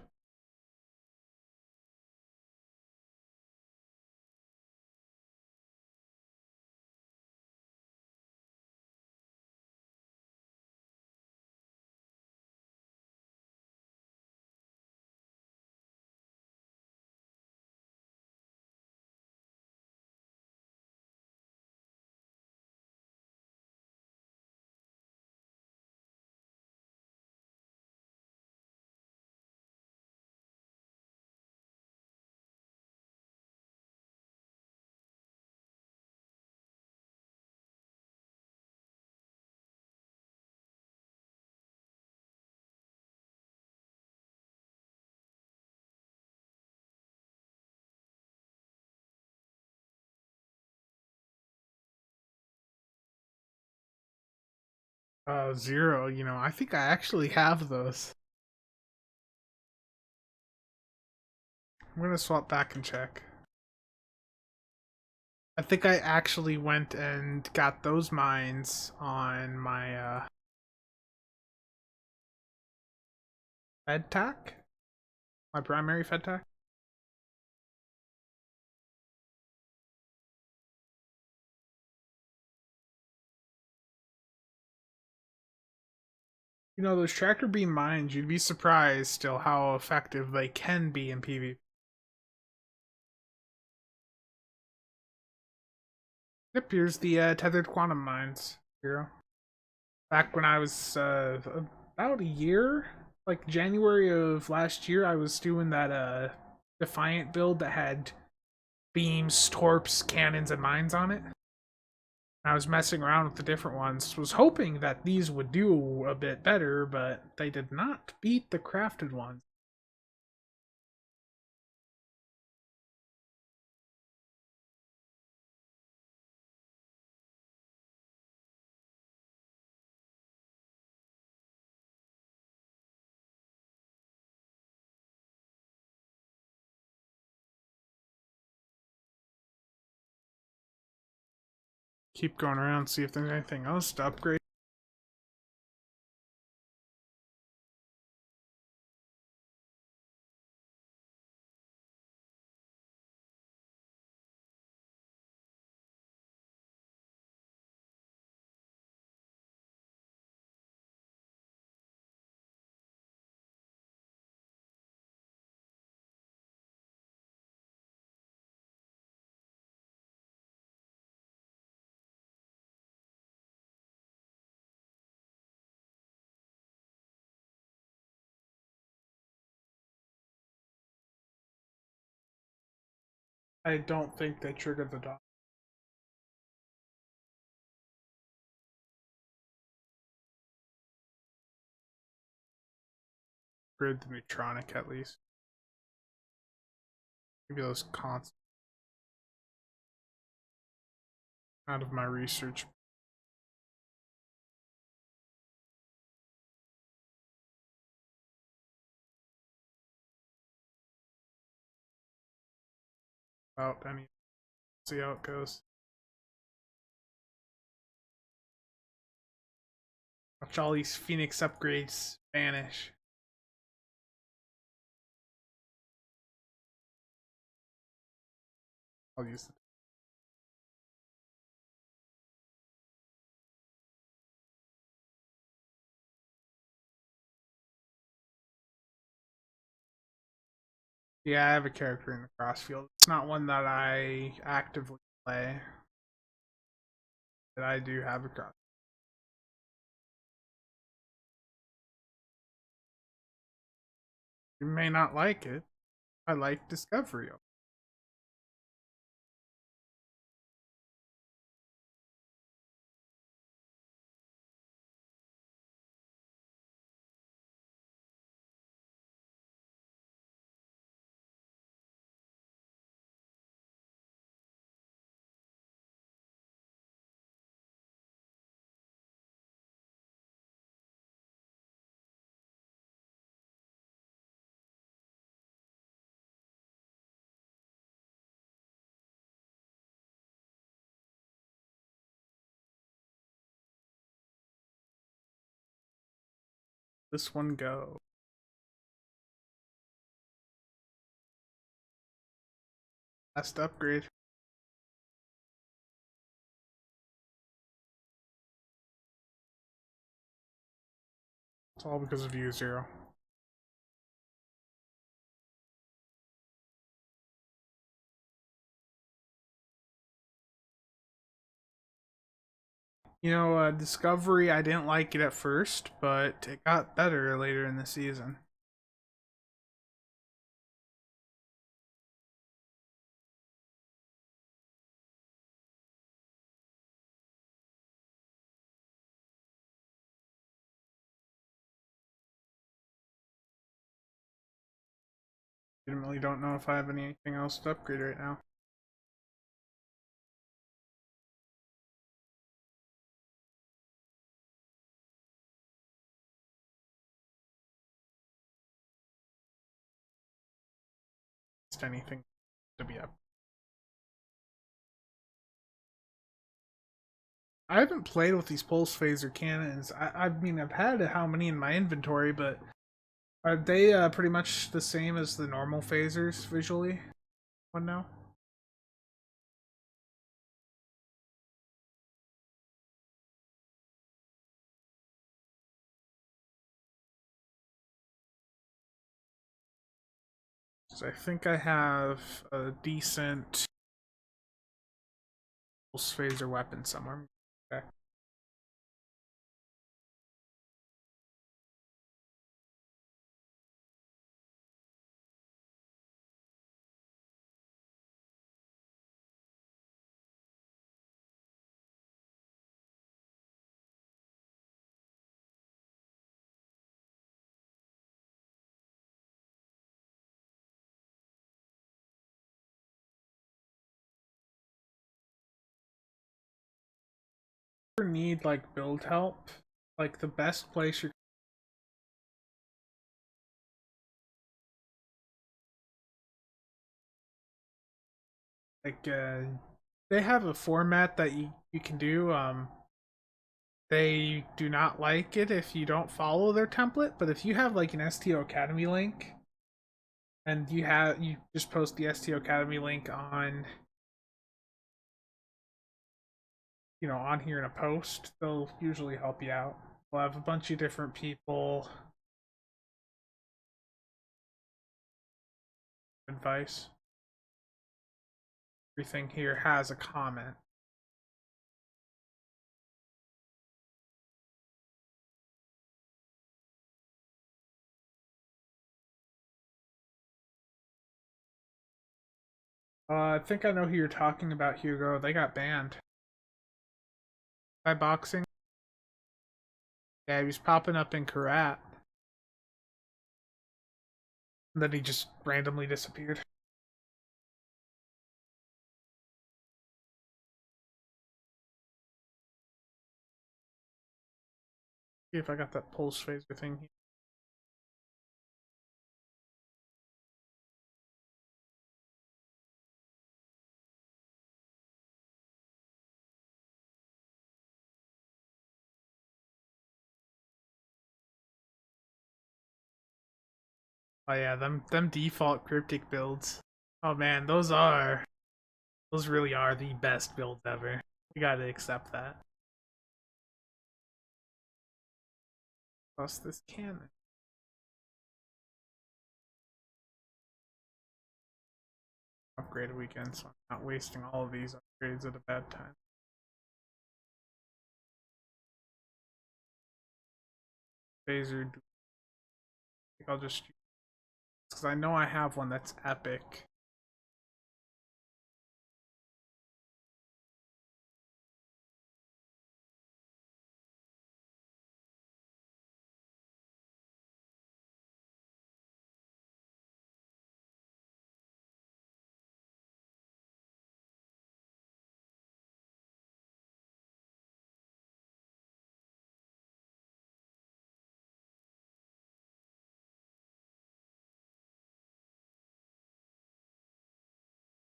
Zero, you know, I think I actually have those. I'm gonna swap back and check. I think I actually went and got those mines on my fed tack, my primary fed tack. You know, those tractor beam mines, you'd be surprised still how effective they can be in PvP. Yep, here's the tethered quantum mines hero. Back when I was about a year, like January of last year, I was doing that Defiant build that had beams, torps, cannons, and mines on it. I was messing around with the different ones. Was hoping that these would do a bit better, but they did not beat the crafted ones. Keep going around, see if there's anything else to upgrade. I don't think they triggered the dot. Upgrade the neutronic at least. Maybe those constants out of my research. About any. See how it goes. Watch all these Phoenix upgrades vanish. I'll use it. Yeah, I have a character in the crossfield. It's not one that I actively play, but I do have a cross. You may not like it. I like Discovery. This one go. Last upgrade. It's all because of you, Zero. You know, Discovery, I didn't like it at first, but it got better later in the season. Legitimately don't know if I have anything else to upgrade right now. Just anything to be up. I haven't played with these pulse phaser cannons. I mean, I've had how many in my inventory, but are they pretty much the same as the normal phasers visually? One now? So I think I have a decent pulse phaser weapon somewhere. Okay. Need like build help, like the best place you're like they have a format that you can do. They do not like it if you don't follow their template, but if you have like an STO Academy link and you just post the STO Academy link on on here in a post, they'll usually help you out. We'll have a bunch of different people advice. Everything here has a comment. I think I know who you're talking about, Hugo. They got banned by boxing. Yeah, he was popping up in Karat. And then he just randomly disappeared. See if I got that pulse phaser thing here. Oh yeah, them default cryptic builds. Oh man, those really are the best builds ever. You gotta accept that. Plus this cannon. Upgrade weekend, so I'm not wasting all of these upgrades at a bad time. Phaser. I think I'll just because I know I have one that's epic.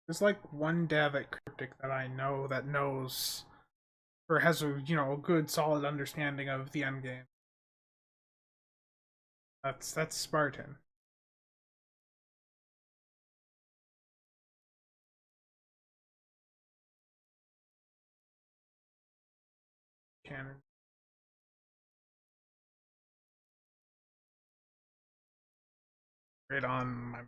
There's like one dev at Cryptic that I know that knows or has a good solid understanding of the end game. That's Spartan. Cannon. Right on my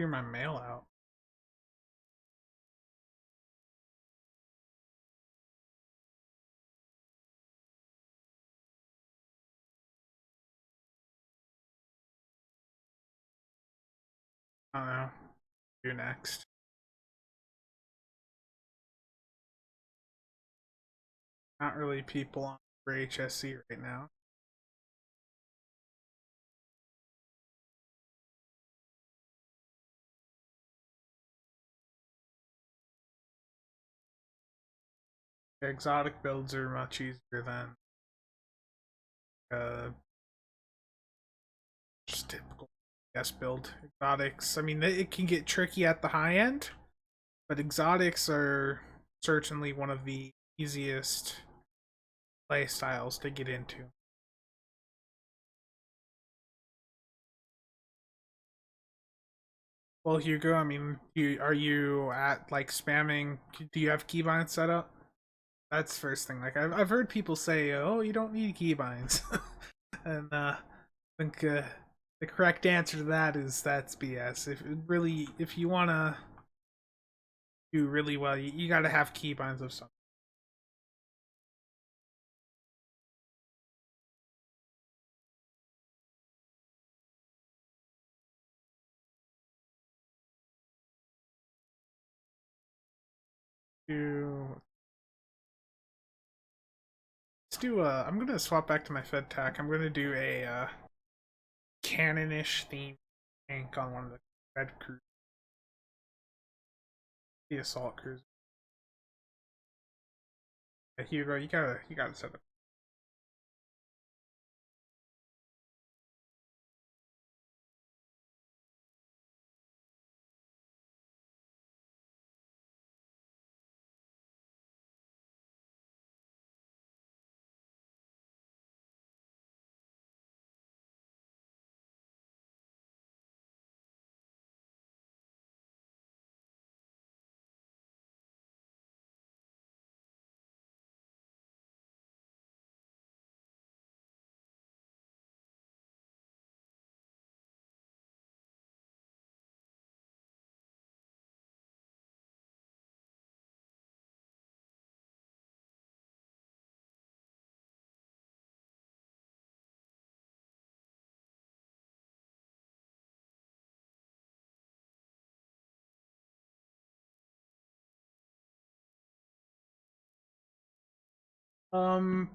clear my mail out. I don't know. Do next. Not really people on for HSC right now. The exotic builds are much easier than just typical FPS build. Exotics, I mean, it can get tricky at the high end, but exotics are certainly one of the easiest play styles to get into. Well, Hugo, I mean, are you at like spamming? Do you have keybinds set up? That's first thing. Like I've heard people say, "Oh, you don't need keybinds," and I think the correct answer to that is that's BS. If you wanna do really well, you gotta have keybinds of something. Do let's do a. I'm gonna swap back to my Fed tac. I'm gonna do a cannon-ish theme tank on one of the Fed crews, the assault crews. Hugo, you gotta set up.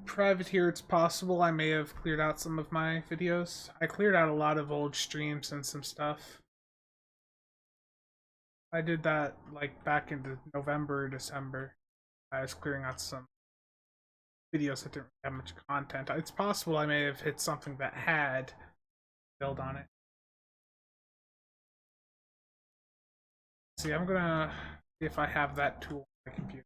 Privateer, it's possible I may have cleared out some of my videos. I cleared out a lot of old streams and some stuff. I did that like back into November, December. I was clearing out some videos that didn't have much content. It's possible I may have hit something that had build on it. See, I'm gonna see if I have that tool on my computer.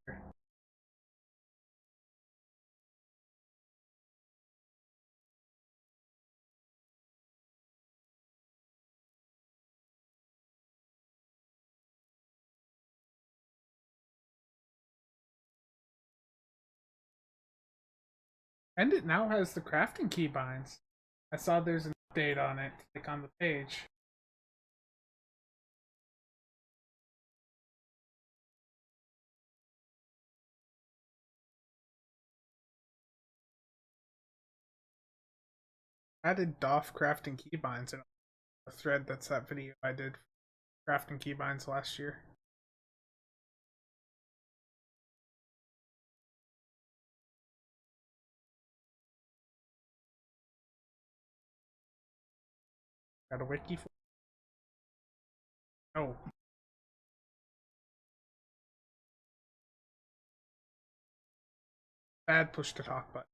And it now has the crafting keybinds. I saw there's an update on it, like on the page. Added DOF crafting keybinds in a thread that's that video I did crafting keybinds last year. Got a wiki for Oh. Bad push to talk button.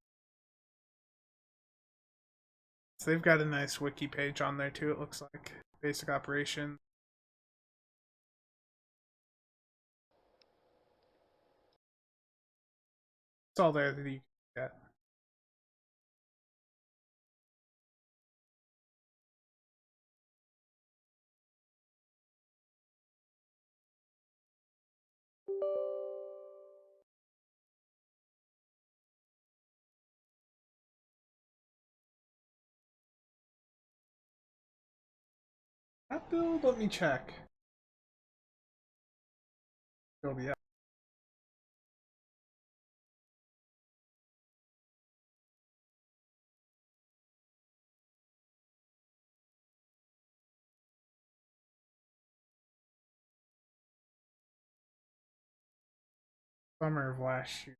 So they've got a nice wiki page on there too, it looks like. Basic operation. It's all there that you can get. That build, let me check. Build, yeah. Summer of last year.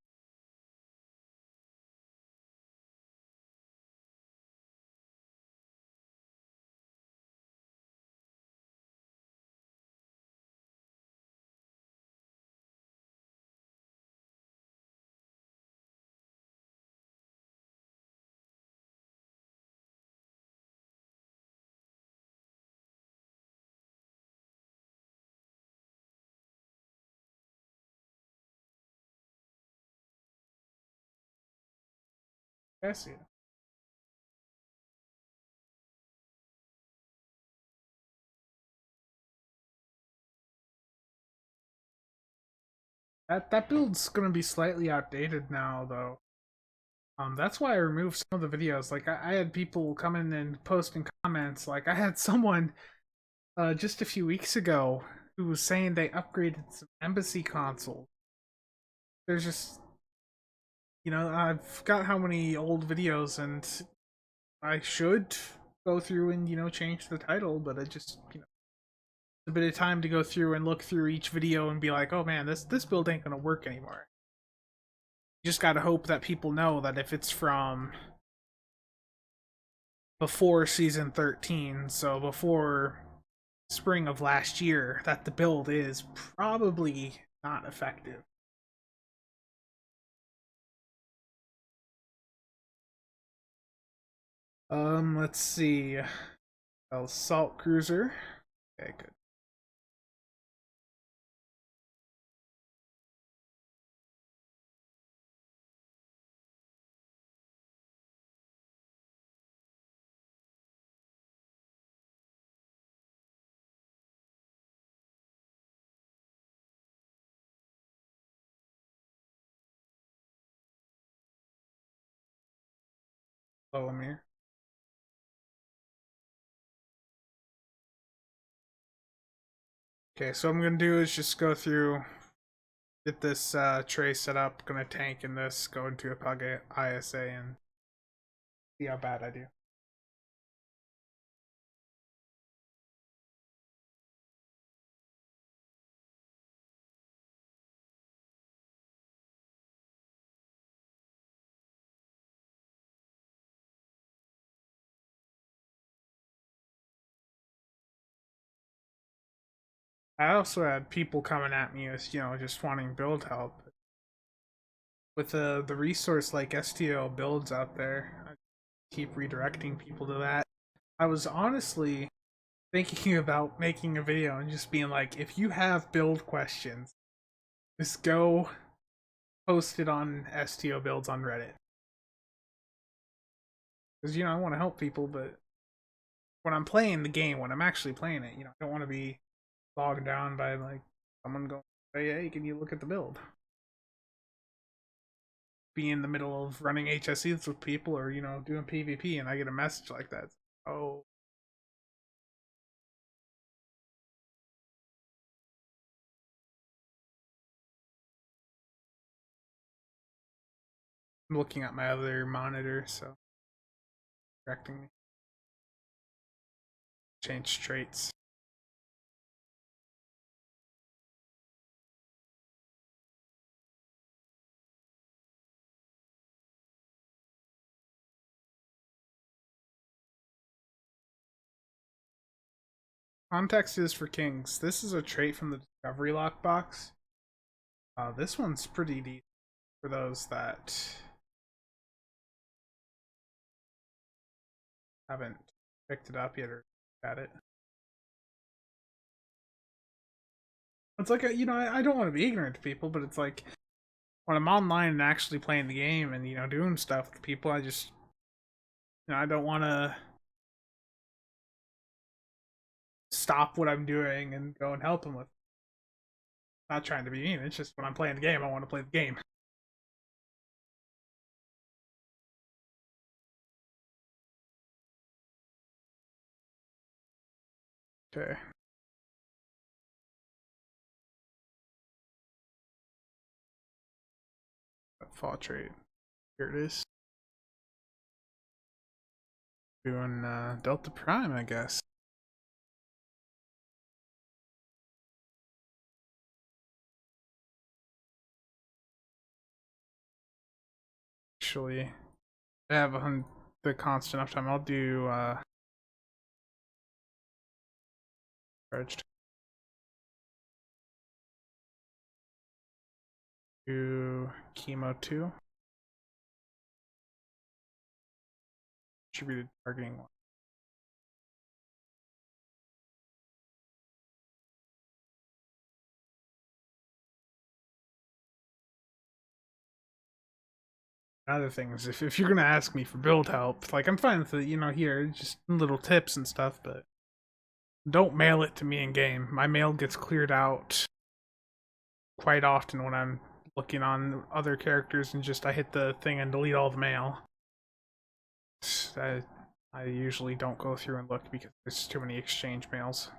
I see it. That build's gonna be slightly outdated now, though. That's why I removed some of the videos. Like I had people come in and post in comments. Like I had someone just a few weeks ago who was saying they upgraded some embassy consoles. There's just, I've got how many old videos, and I should go through and change the title, but it just a bit of time to go through and look through each video and be like, oh man, this build ain't gonna work anymore. You just gotta hope that people know that if it's from before season 13, so before spring of last year, that the build is probably not effective. Let's see. Assault cruiser. Okay, good. Oh, Amir. Okay, so what I'm gonna do is just go through, get this tray set up, gonna tank in this, go into a Pug ISA and see how bad I do. I also had people coming at me as, just wanting build help. With the resource like STO builds out there, I keep redirecting people to that. I was honestly thinking about making a video and just being like, if you have build questions, just go post it on STO builds on Reddit. Because, I want to help people, but when I'm playing the game, when I'm actually playing it, I don't want to be bogged down by like someone going, hey, can you look at the build? Be in the middle of running HSEs with people or, doing PvP and I get a message like that. Oh, I'm looking at my other monitor, so correcting me. Change traits. Context is for kings. This is a trait from the Discovery lockbox. This one's pretty deep for those that haven't picked it up yet or at it. It's like, I don't want to be ignorant to people, but it's like when I'm online and actually playing the game and, doing stuff with people, I just, I don't want to stop what I'm doing and go and help them with. Not trying to be mean. It's just when I'm playing the game, I want to play the game. Okay. Fall trait. Here it is. Doing Delta Prime, I guess. Actually, I have the constant enough time. I'll do charged. Do chemo 2. Distributed targeting 1. Another thing is if you're gonna ask me for build help, like I'm fine with it, here, just little tips and stuff, but don't mail it to me in game. My mail gets cleared out quite often when I'm looking on other characters and just I hit the thing and delete all the mail. I, I usually don't go through and look because there's too many exchange mails.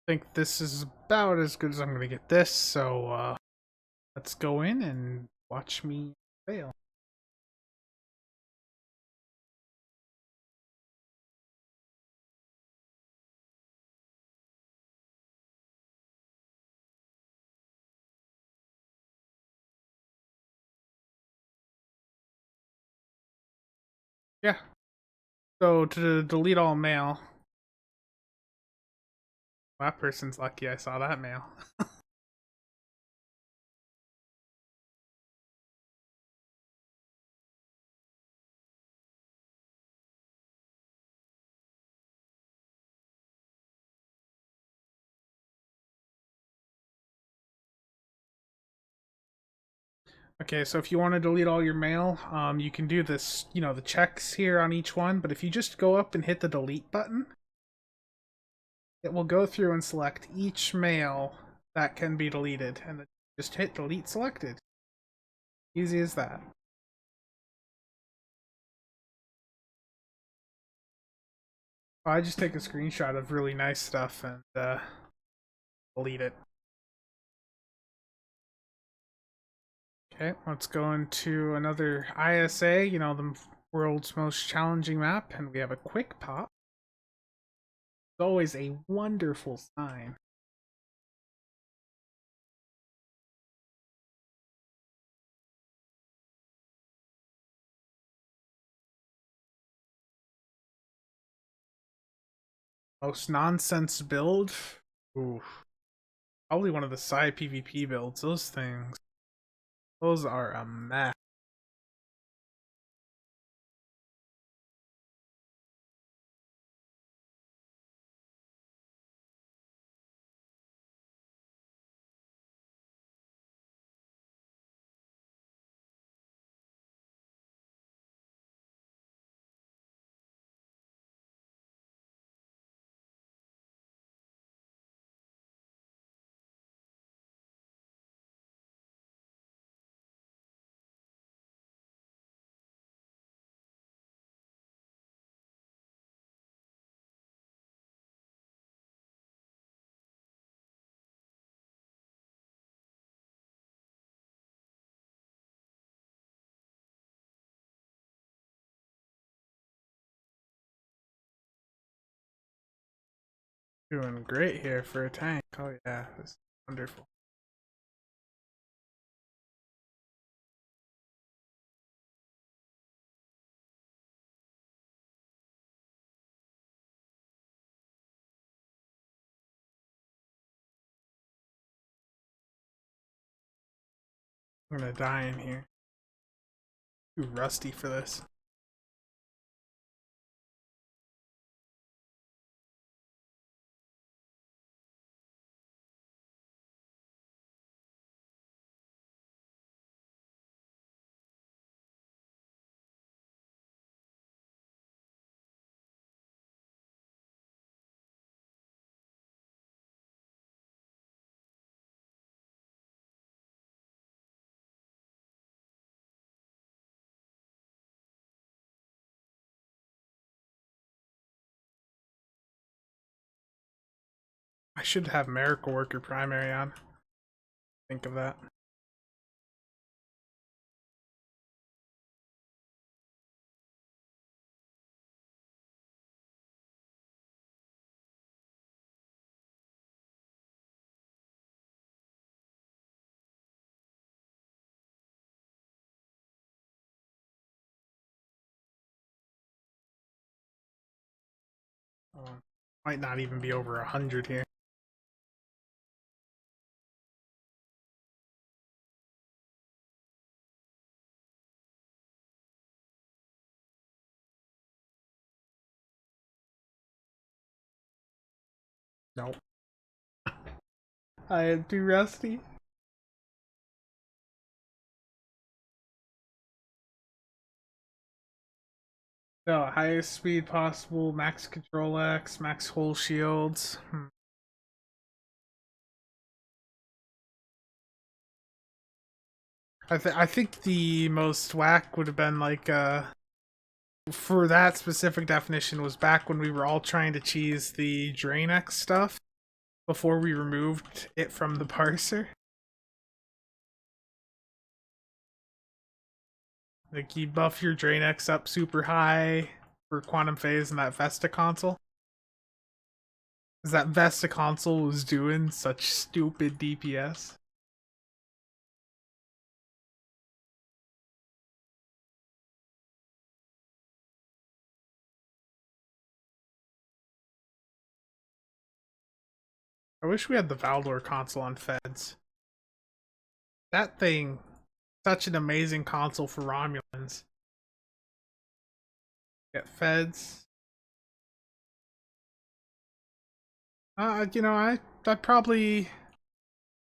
I think this is about as good as I'm gonna get this, so let's go in and watch me fail. Yeah. So to delete all mail, that person's lucky I saw that mail. Okay, so if you want to delete all your mail, you can do this, the checks here on each one, but if you just go up and hit the delete button, it will go through and select each mail that can be deleted, and then just hit delete selected. Easy as that. I just take a screenshot of really nice stuff and delete it. Okay, let's go into another ISA, the world's most challenging map, and we have a quick pop. It's always a wonderful sign. Most nonsense build? Ooh. Probably one of the side PvP builds. Those are a mess. Doing great here for a tank. Oh yeah, this is wonderful. I'm gonna die in here. Too rusty for this. I should have Miracle Worker primary on. Think of that. Might not even be over 100 here. Nope. I am too rusty. No, highest speed possible, max control X, max hull shields. I think the most whack would have been like for that specific definition was back when we were all trying to cheese the Drain X stuff before we removed it from the parser. Like you buff your Drain X up super high for Quantum Phase and that Vesta console. Cause that Vesta console was doing such stupid DPS. I wish we had the Valdor console on Feds. That thing, such an amazing console for Romulans. Get Feds. I probably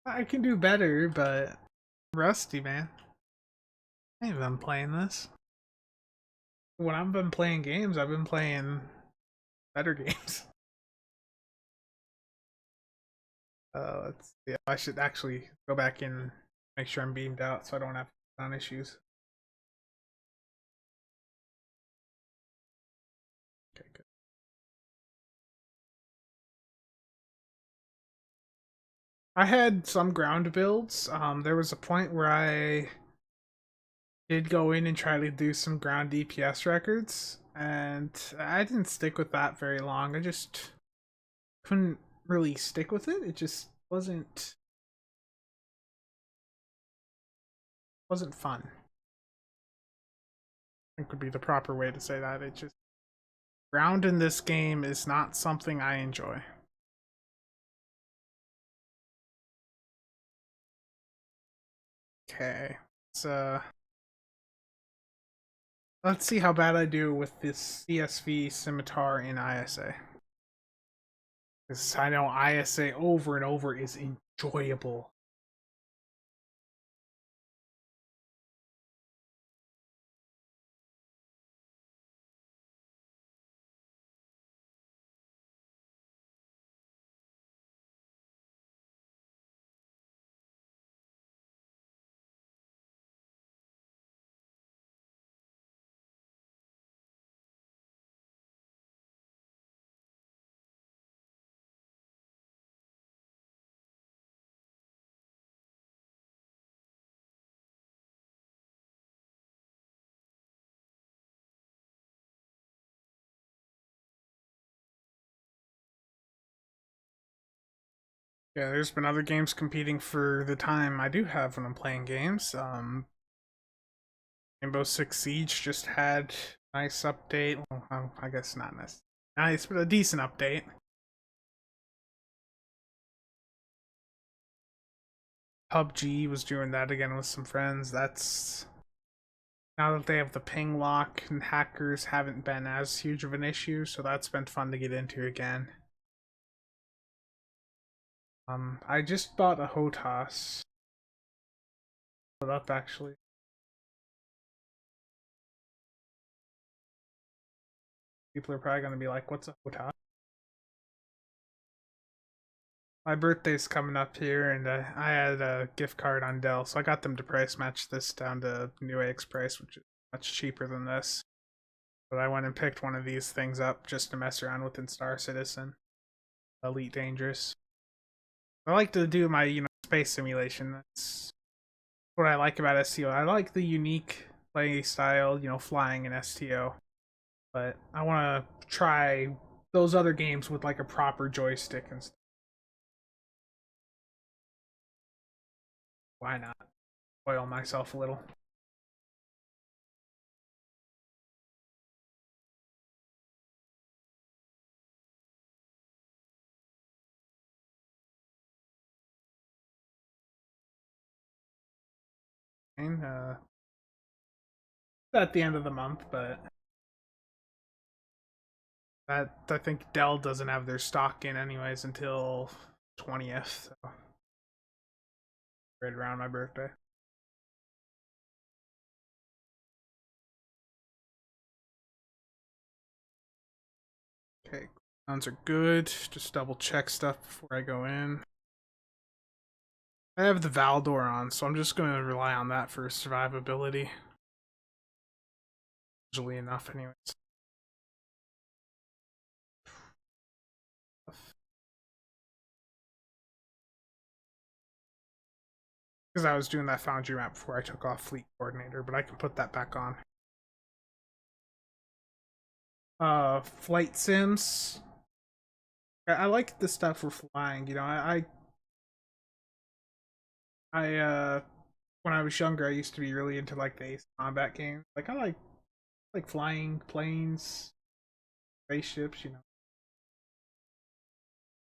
I can do better, but rusty, man. I ain't been playing this. When I've been playing games, I've been playing better games. Let's yeah, I should actually go back and make sure I'm beamed out so I don't have sound issues. Okay, good. I had some ground builds. There was a point where I did go in and try to do some ground DPS records, and I didn't stick with that very long. I just couldn't really stick with it. It just wasn't fun. I think would be the proper way to say that. It just ground in this game is not something I enjoy. Okay, so let's see how bad I do with this CSV scimitar in ISA. Because I know ISA over and over is enjoyable. Yeah, there's been other games competing for the time I do have when I'm playing games. Rainbow Six Siege just had a nice update. Well, I guess not nice, but a decent update. PUBG was doing that again with some friends. That's now that they have the ping lock and hackers haven't been as huge of an issue, so that's been fun to get into again. I just bought a HOTAS. Put up actually. People are probably gonna be like, "What's a HOTAS?" My birthday's coming up here, and I had a gift card on Dell, so I got them to price match this down to Newegg's price, which is much cheaper than this. But I went and picked one of these things up just to mess around with in Star Citizen, Elite Dangerous. I like to do my space simulation. That's what I like about STO. I like the unique play style, flying in STO. But I want to try those other games with like a proper joystick and stuff. Why not? Spoil myself a little. at the end of the month, but that I think Dell doesn't have their stock in anyways until 20th, so right around my birthday. Okay, sounds are good. Just double check stuff before I go in. I have the Valdor on, so I'm just going to rely on that for survivability. Usually enough, anyways. Because I was doing that Foundry map before I took off Fleet Coordinator, but I can put that back on. Flight sims. I like the stuff for flying. You know, I when I was younger, I used to be really into like the Ace Combat games. Like I like flying planes, spaceships. You know,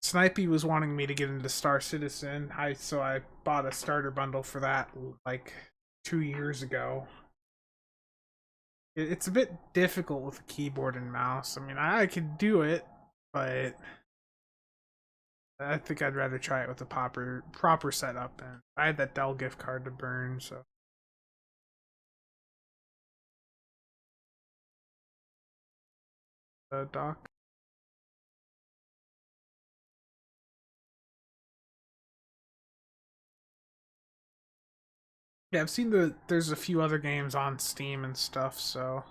Snipey was wanting me to get into Star Citizen. So I bought a starter bundle for that like 2 years ago. It's a bit difficult with a keyboard and mouse. I mean, I could do it, but I think I'd rather try it with a proper setup. And I had that Dell gift card to burn, so dock. Yeah, I've seen there's a few other games on Steam and stuff, so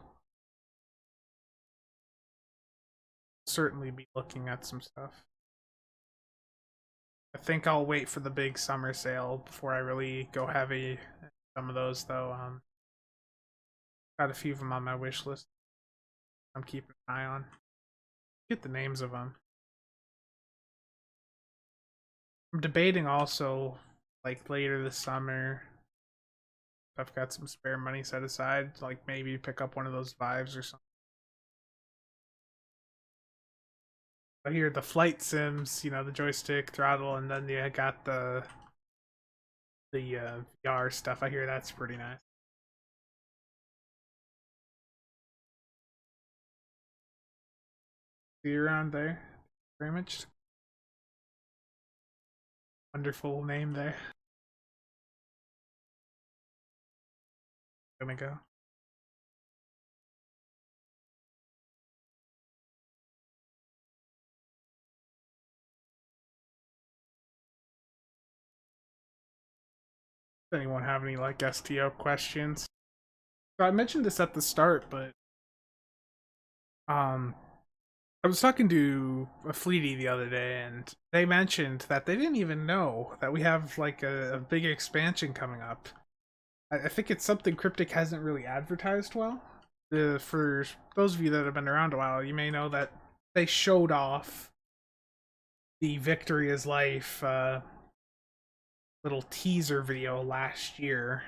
certainly be looking at some stuff. I think I'll wait for the big summer sale before I really go heavy. Some of those though, got a few of them on my wish list. I'm keeping an eye on. Get the names of them. I'm debating also, like later this summer. I've got some spare money set aside, like maybe pick up one of those Vives or something. I hear the flight sims, you know, the joystick, throttle, and then you got the VR stuff. I hear that's pretty nice. See you around there. Very much. Wonderful name there. Gonna go. Does anyone have any like STO questions? So I mentioned this at the start, but um I was talking to a Fleety the other day, and they mentioned that they didn't even know that we have like a big expansion coming up. I think it's something Cryptic hasn't really advertised well. For those of you that have been around a while, you may know that they showed off the Victory is Life little teaser video last year,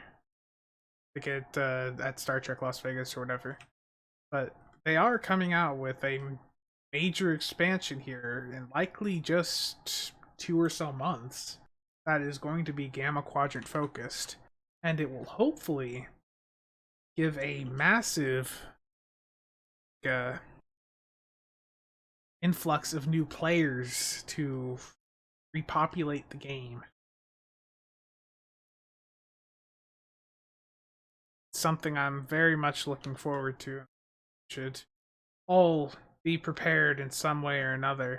like at Star Trek Las Vegas or whatever. But they are coming out with a major expansion here in likely just 2 or so months that is going to be Gamma Quadrant focused, and it will hopefully give a massive uh, influx of new players to repopulate the game. Something I'm very much looking forward to. Should all be prepared in some way or another.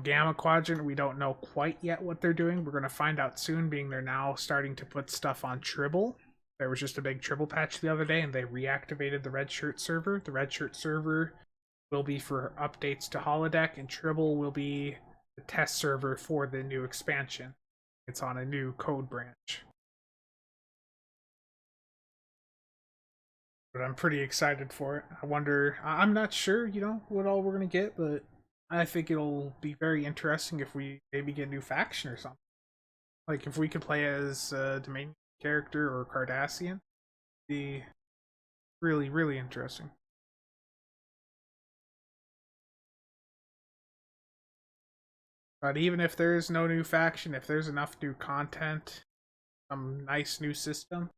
Gamma Quadrant, we don't know quite yet what they're doing. We're going to find out soon, being they're now starting to put stuff on Tribble. There was just a big Tribble patch the other day, and they reactivated the Red Shirt server. The Red Shirt server will be for updates to Holodeck, and Tribble will be the test server for the new expansion. It's on a new code branch. But I'm pretty excited for it. I'm not sure, what all we're going to get, but I think it'll be very interesting if we maybe get a new faction or something. Like if we could play as a Domain character or Cardassian, be really, really interesting. But even if there's no new faction, if there's enough new content, some nice new system,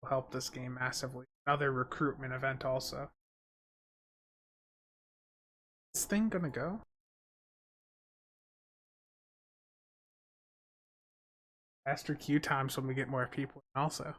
will help this game massively. Another recruitment event also. Is this thing gonna go? Faster queue times when we get more people also.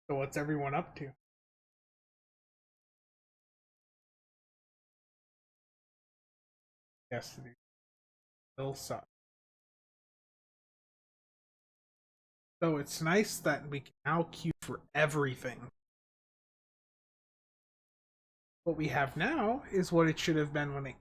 So what's everyone up to? Yes, the still suck. So it's nice that we can now queue for everything. What we have now is what it should have been when it.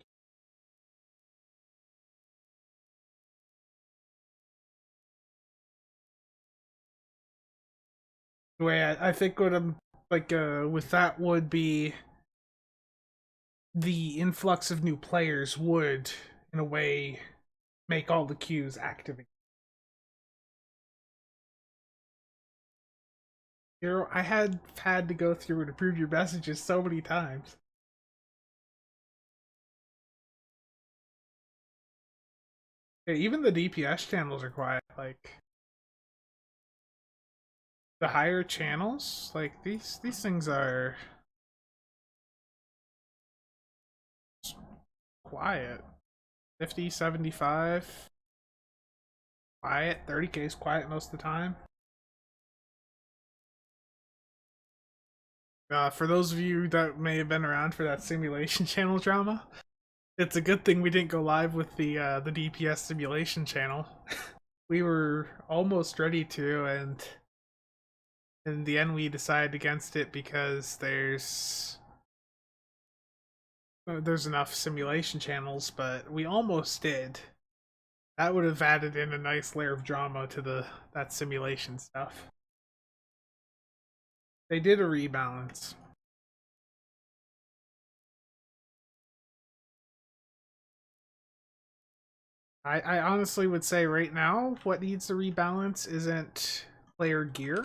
The way I think what I'm like with that would be the influx of new players would, in a way, make all the queues activate. I had to go through and approve your messages so many times. Yeah, even the DPS channels are quiet. Like the higher channels, like these things are quiet. 50, 75, quiet. 30k is quiet most of the time. For those of you that may have been around for that simulation channel drama, it's a good thing we didn't go live with the DPS simulation channel. We were almost ready to, and in the end we decided against it because there's enough simulation channels, but we almost did. That would have added in a nice layer of drama to that simulation stuff. They did a rebalance. I honestly would say right now, what needs to rebalance isn't player gear.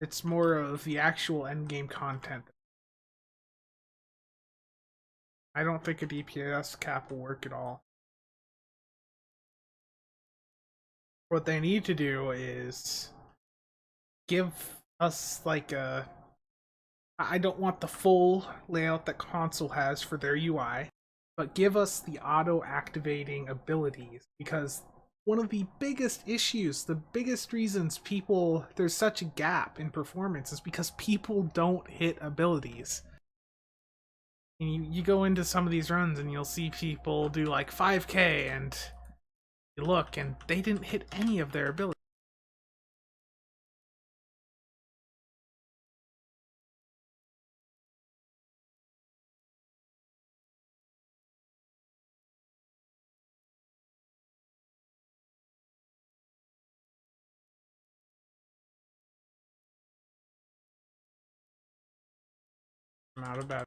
It's more of the actual endgame content. I don't think a DPS cap will work at all. What they need to do is give us like a. I don't want the full layout that console has for their UI, but give us the auto activating abilities, because one of the biggest issues, the biggest reasons there's such a gap in performance is because people don't hit abilities. And you go into some of these runs and you'll see people do like 5k and you look and they didn't hit any of their abilities. I'm out about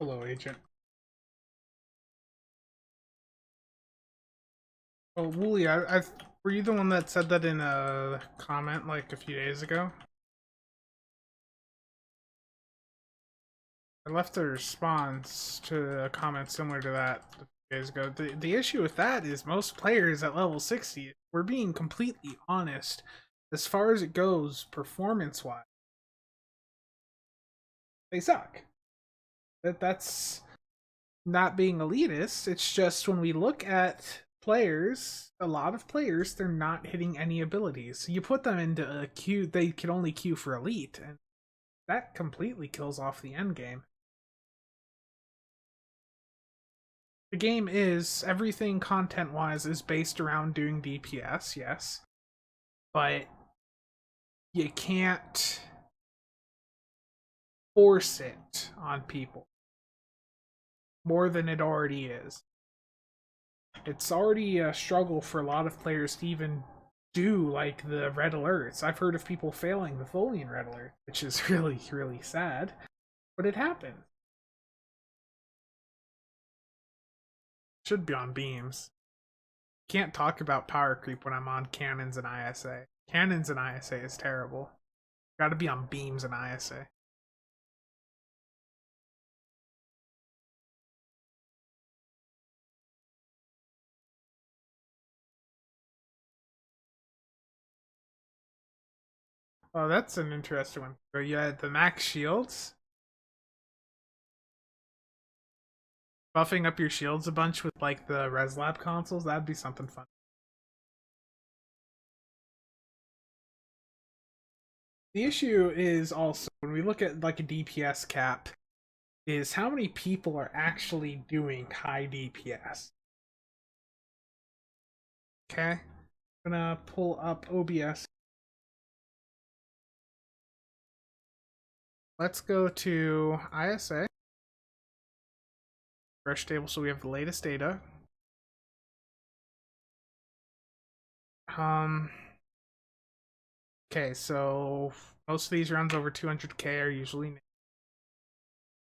Hello, agent. Oh, Wooly, were you the one that said that in a comment like a few days ago? I left a response to a comment similar to that a few days ago. The issue with that is most players at level 60, we're being completely honest, as far as it goes performance wise, they suck. That's not being elitist. It's just when we look at players, a lot of players, they're not hitting any abilities. You put them into a queue, they can only queue for elite, and that completely kills off the end game. The game is everything content wise is based around doing DPS, yes, but you can't force it on people more than it already is. It's already a struggle for a lot of players to even do like the red alerts. I've heard of people failing the Tholian red alert, which is really, really sad, but it happens. Should be on beams. Can't talk about power creep when I'm on cannons and ISA. Cannons and ISA is terrible. Gotta be on beams and ISA. Oh, that's an interesting one. So you had the max shields. Buffing up your shields a bunch with like the ResLab consoles, that'd be something fun. The issue is also when we look at like a DPS cap, is how many people are actually doing high DPS. Okay, I'm gonna pull up OBS. Let's go to ISA. Fresh table, so we have the latest data. Okay, so most of these runs over 200k are usually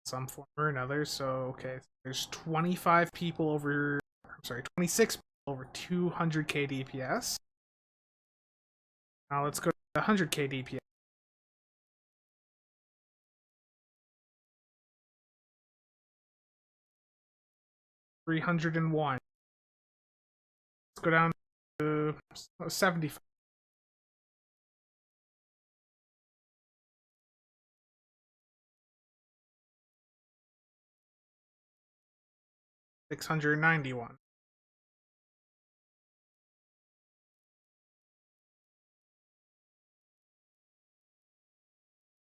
some form or another. So okay, there's 25 people over. I'm sorry, 26 people over 200k DPS. Now let's go to 100k DPS. 301. Let's go down to 75. 691.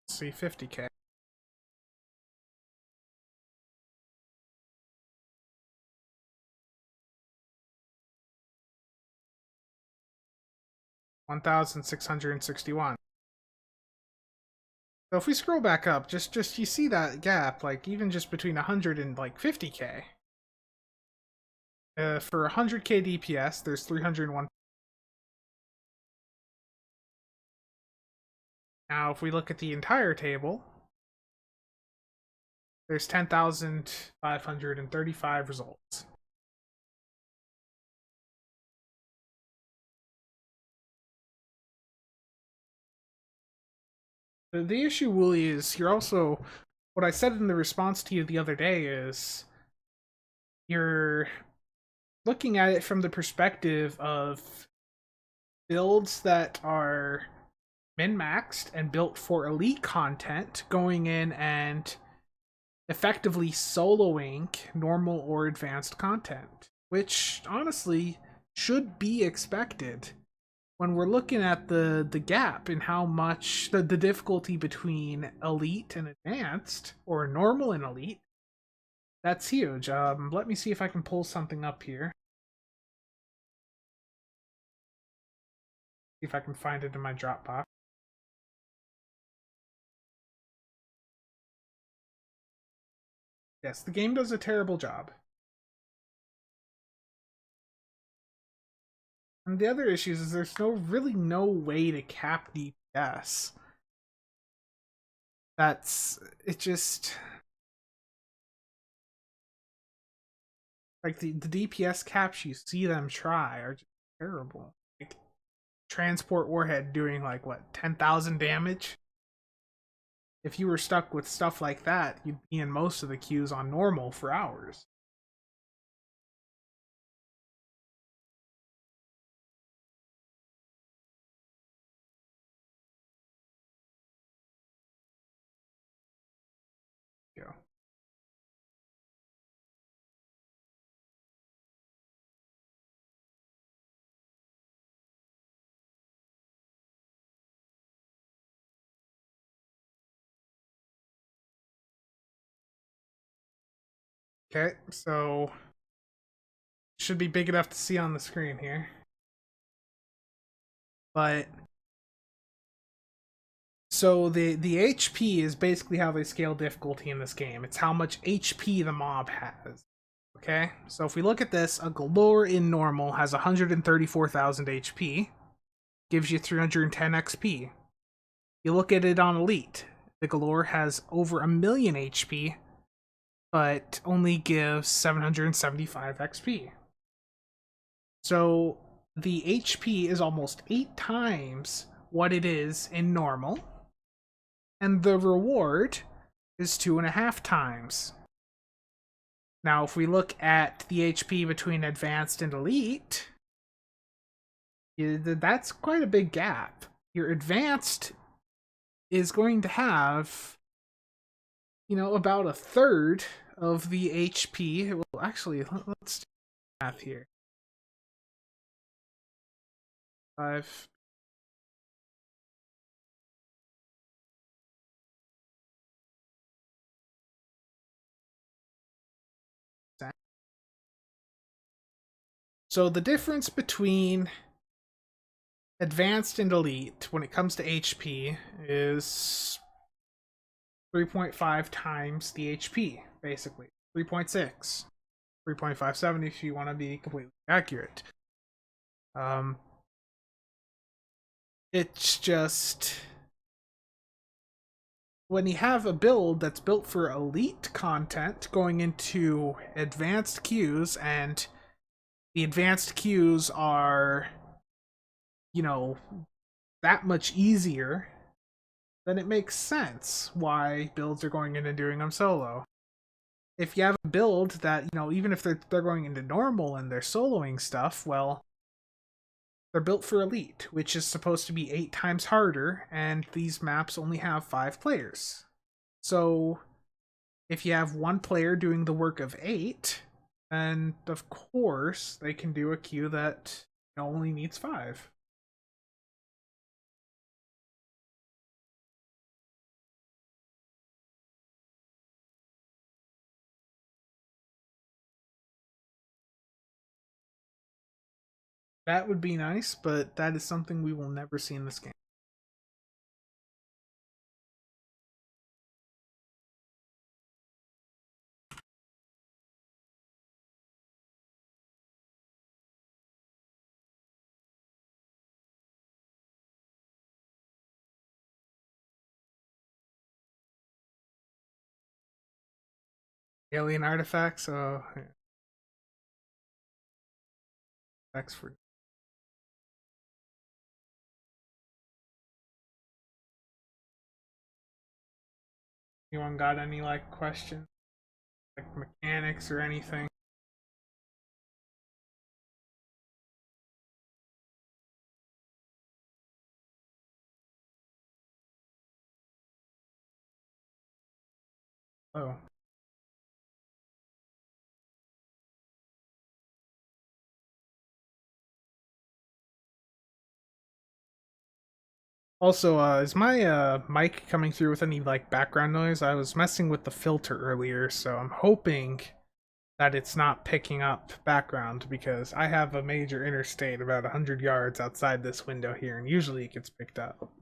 Let's see, 50k. 1,661. So if we scroll back up, just you see that gap, like even just between 100 and like 50k. For 100k DPS, there's 301. Now, if we look at the entire table, there's 10,535 results. The issue, Wooly, is you're also, what I said in the response to you the other day is, you're looking at it from the perspective of builds that are min-maxed and built for elite content going in and effectively soloing normal or advanced content, which honestly should be expected when we're looking at the gap in how much the difficulty between elite and advanced or normal and elite. That's huge. Let me see if I can pull something up here. See if I can find it in my Dropbox. Yes, the game does a terrible job. And the other issues is there's really no way to cap DPS. That's it. Just Like the DPS caps you see them try are just terrible. Like transport warhead doing like what 10,000 damage. If you were stuck with stuff like that, you'd be in most of the queues on normal for hours. Yeah. Okay, so should be big enough to see on the screen here. But so the HP is basically how they scale difficulty in this game. It's how much HP the mob has. Okay, so if we look at this, a Galore in normal has 134,000 HP, gives you 310 XP. You look at it on Elite, the Galore has over a million HP, but only gives 775 XP. So the HP is almost 8 times what it is in normal, and the reward is 2.5 times. Now, if we look at the HP between advanced and elite, that's quite a big gap. Your advanced is going to have, about a third of the HP. Well, actually, let's do math here. 5. So the difference between advanced and elite when it comes to HP is 3.5 times the HP, basically. 3.6. 3.57 if you want to be completely accurate. Um, it's just when you have a build that's built for elite content going into advanced queues, and the advanced queues are, you know, that much easier, then it makes sense why builds are going in and doing them solo. If you have a build that, even if they're going into normal and they're soloing stuff, well, they're built for elite, which is supposed to be 8 times harder, and these maps only have 5 players. So if you have one player doing the work of 8, then of course they can do a queue that only needs 5. That would be nice, but that is something we will never see in this game. Alien artifacts, yeah. Artifacts for. Anyone got any questions, like mechanics or anything? Oh. Also, is my mic coming through with any background noise? I was messing with the filter earlier, so I'm hoping that it's not picking up background, because I have a major interstate about 100 yards outside this window here, and usually it gets picked up.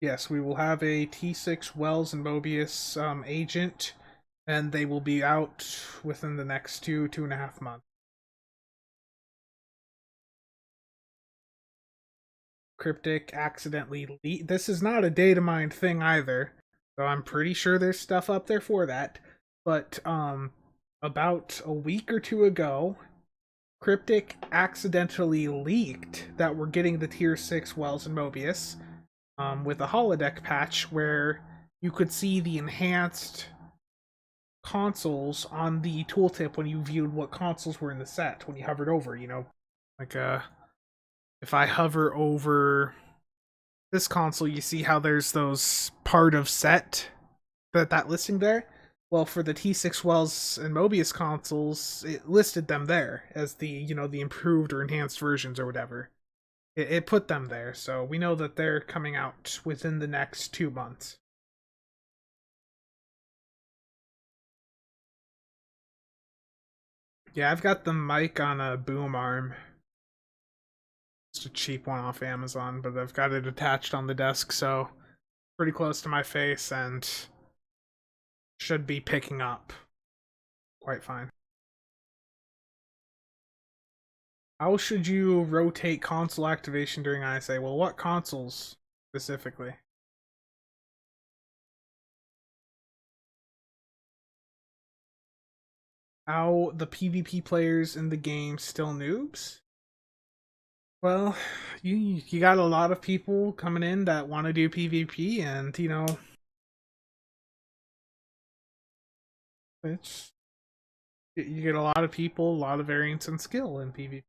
Yes, we will have a T6 Wells and Mobius agent, and they will be out within the next 2.5 months. Cryptic accidentally This is not a data mine thing either, so I'm pretty sure there's stuff up there for that. But about a week or two ago, Cryptic accidentally leaked that we're getting the tier 6 Wells and Mobius with a holodeck patch where you could see the enhanced consoles on the tooltip when you viewed what consoles were in the set when you hovered over, like if I hover over this console, you see how there's those part of set that listing there. Well, for the T6 Wells and Mobius consoles, it listed them there as the improved or enhanced versions or whatever. It put them there, so we know that they're coming out within the next 2 months. Yeah, I've got the mic on a boom arm. It's a cheap one off Amazon, but I've got it attached on the desk, so pretty close to my face and should be picking up quite fine. How should you rotate console activation during ISA? Well, what consoles specifically? How the PvP players in the game still noobs? Well, you got a lot of people coming in that want to do PvP, and it's you get a lot of people, a lot of variance and skill in PvP.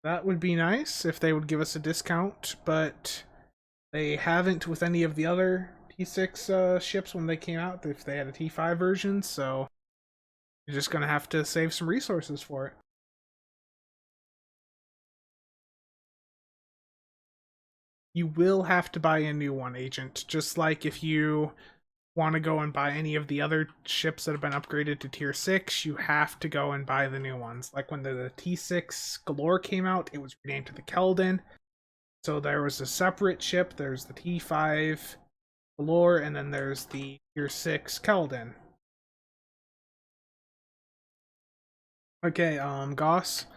That would be nice if they would give us a discount, but they haven't with any of the other T6 ships when they came out. If they had a T5 version, so you're just gonna have to save some resources for it. You will have to buy a new one, Agent. Just like if you want to go and buy any of the other ships that have been upgraded to tier 6, you have to go and buy the new ones. Like when the T6 Galore came out, it was renamed to the Keldon. So there was a separate ship. There's the T5 Galore, and then there's the tier 6 Keldon. Okay, Goss,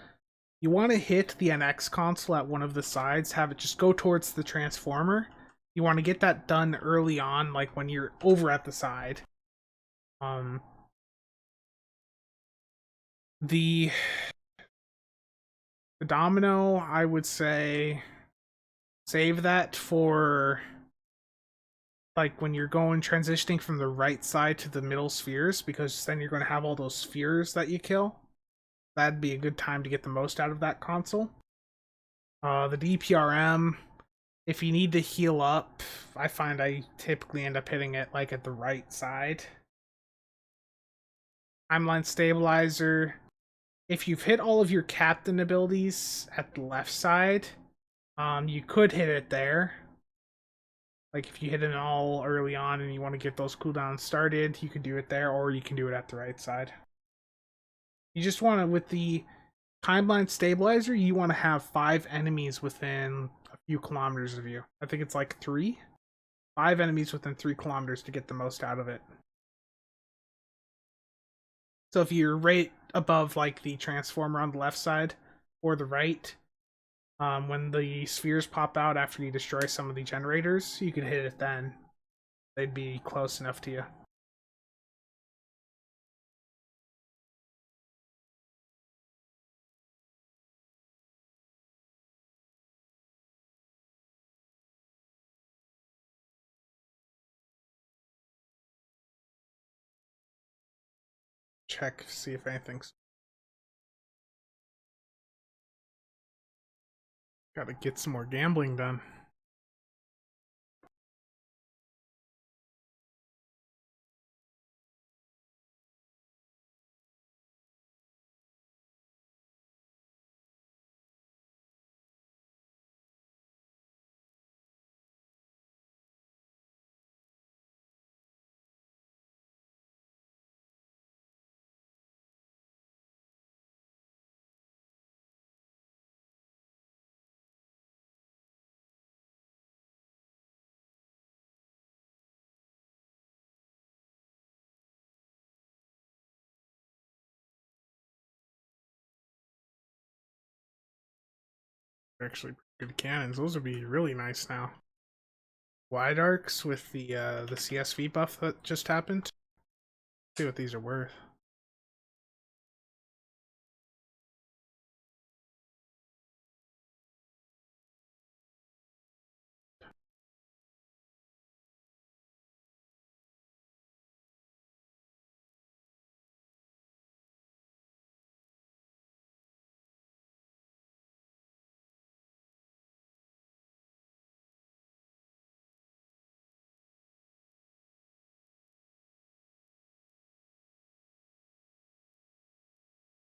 you want to hit the NX console at one of the sides, have it just go towards the transformer. You want to get that done early on, like when you're over at the side. Um, the the domino, I would say, save that for like when you're going transitioning from the right side to the middle spheres, because then you're going to have all those spheres that you kill. That'd be a good time to get the most out of that console. The DPRM, if you need to heal up, I find I typically end up hitting it like at the right side. Timeline Stabilizer, if you've hit all of your captain abilities at the left side, you could hit it there. Like if you hit it all early on and you want to get those cooldowns started, you can do it there, or you can do it at the right side. You just want to, with the timeline stabilizer, you want to have 5 enemies within a few kilometers of you. I think it's like 3. 5 enemies within 3 kilometers to get the most out of it. So if you're right above like the transformer on the left side or the right, when the spheres pop out after you destroy some of the generators, you could hit it then. They'd be close enough to you. Check, see if anything's. Gotta get some more gambling done. Actually, pretty good cannons. Those would be really nice now. Wide arcs with the CSV buff that just happened. Let's see what these are worth.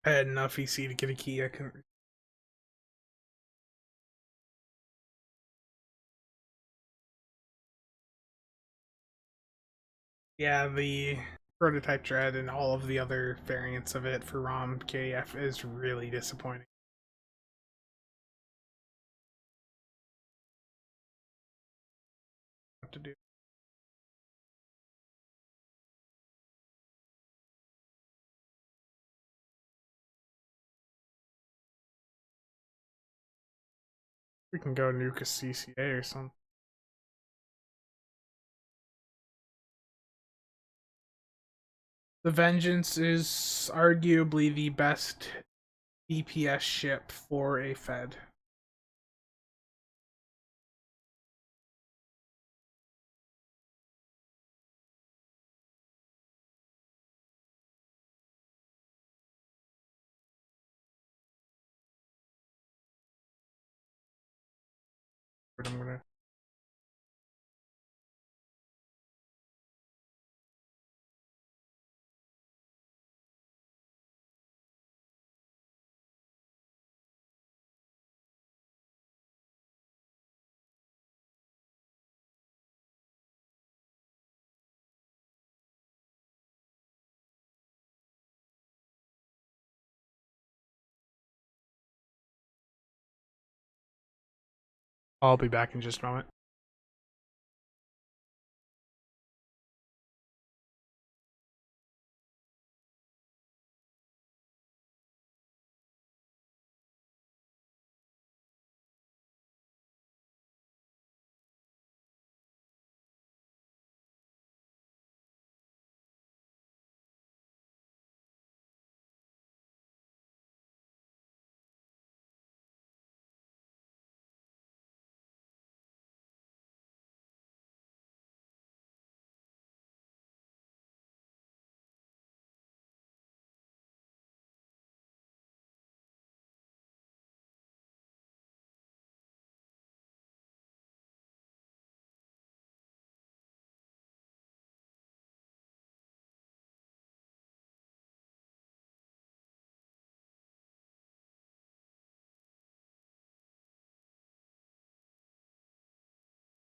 I had enough EC to get a key. I couldn't. Yeah, the prototype dread and all of the other variants of it for ROM KDF is really disappointing. What to do? We can go nuke a CCA or something. The Vengeance is arguably the best DPS ship for a Fed. But I'm gonna. I'll be back in just a moment.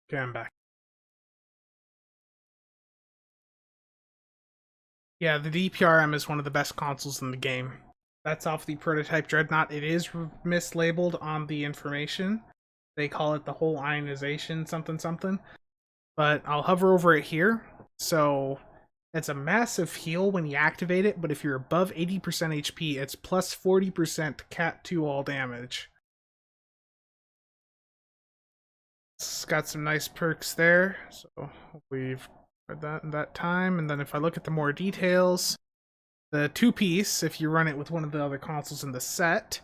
Okay, I'm back. Yeah, the DPRM is one of the best consoles in the game. That's off the prototype Dreadnought. It is mislabeled on the information. They call it the whole ionization something something. But I'll hover over it here. So it's a massive heal when you activate it, but if you're above 80% HP, it's plus 40% Cat 2 all damage. It's got some nice perks there, so we've read that in that time. And then if I look at the more details, the two-piece, if you run it with one of the other consoles in the set,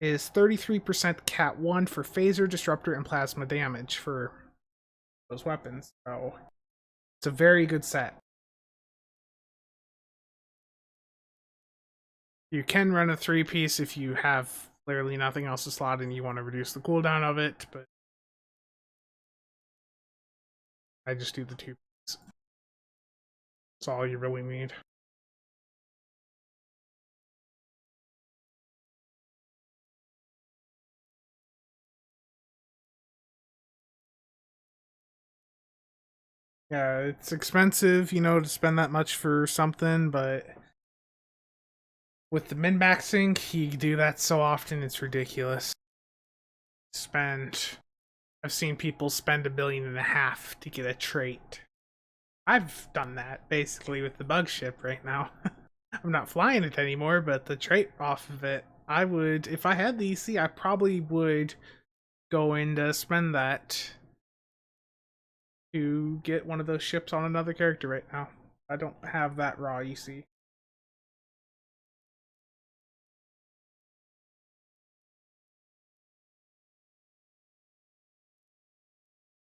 is 33% Cat 1 for Phaser, Disruptor, and Plasma damage for those weapons. So it's a very good set. You can run a three-piece if you have literally nothing else to slot and you want to reduce the cooldown of it, but I just do the two-piece. That's all you really need. Yeah, it's expensive, to spend that much for something, but with the min-maxing, you do that so often, it's ridiculous. I've seen people spend $1.5 billion to get a trait. I've done that, basically, with the bug ship right now. I'm not flying it anymore, but the trait off of it, I would, if I had the EC, I probably would going to spend that to get one of those ships on another character right now. I don't have that raw, you see.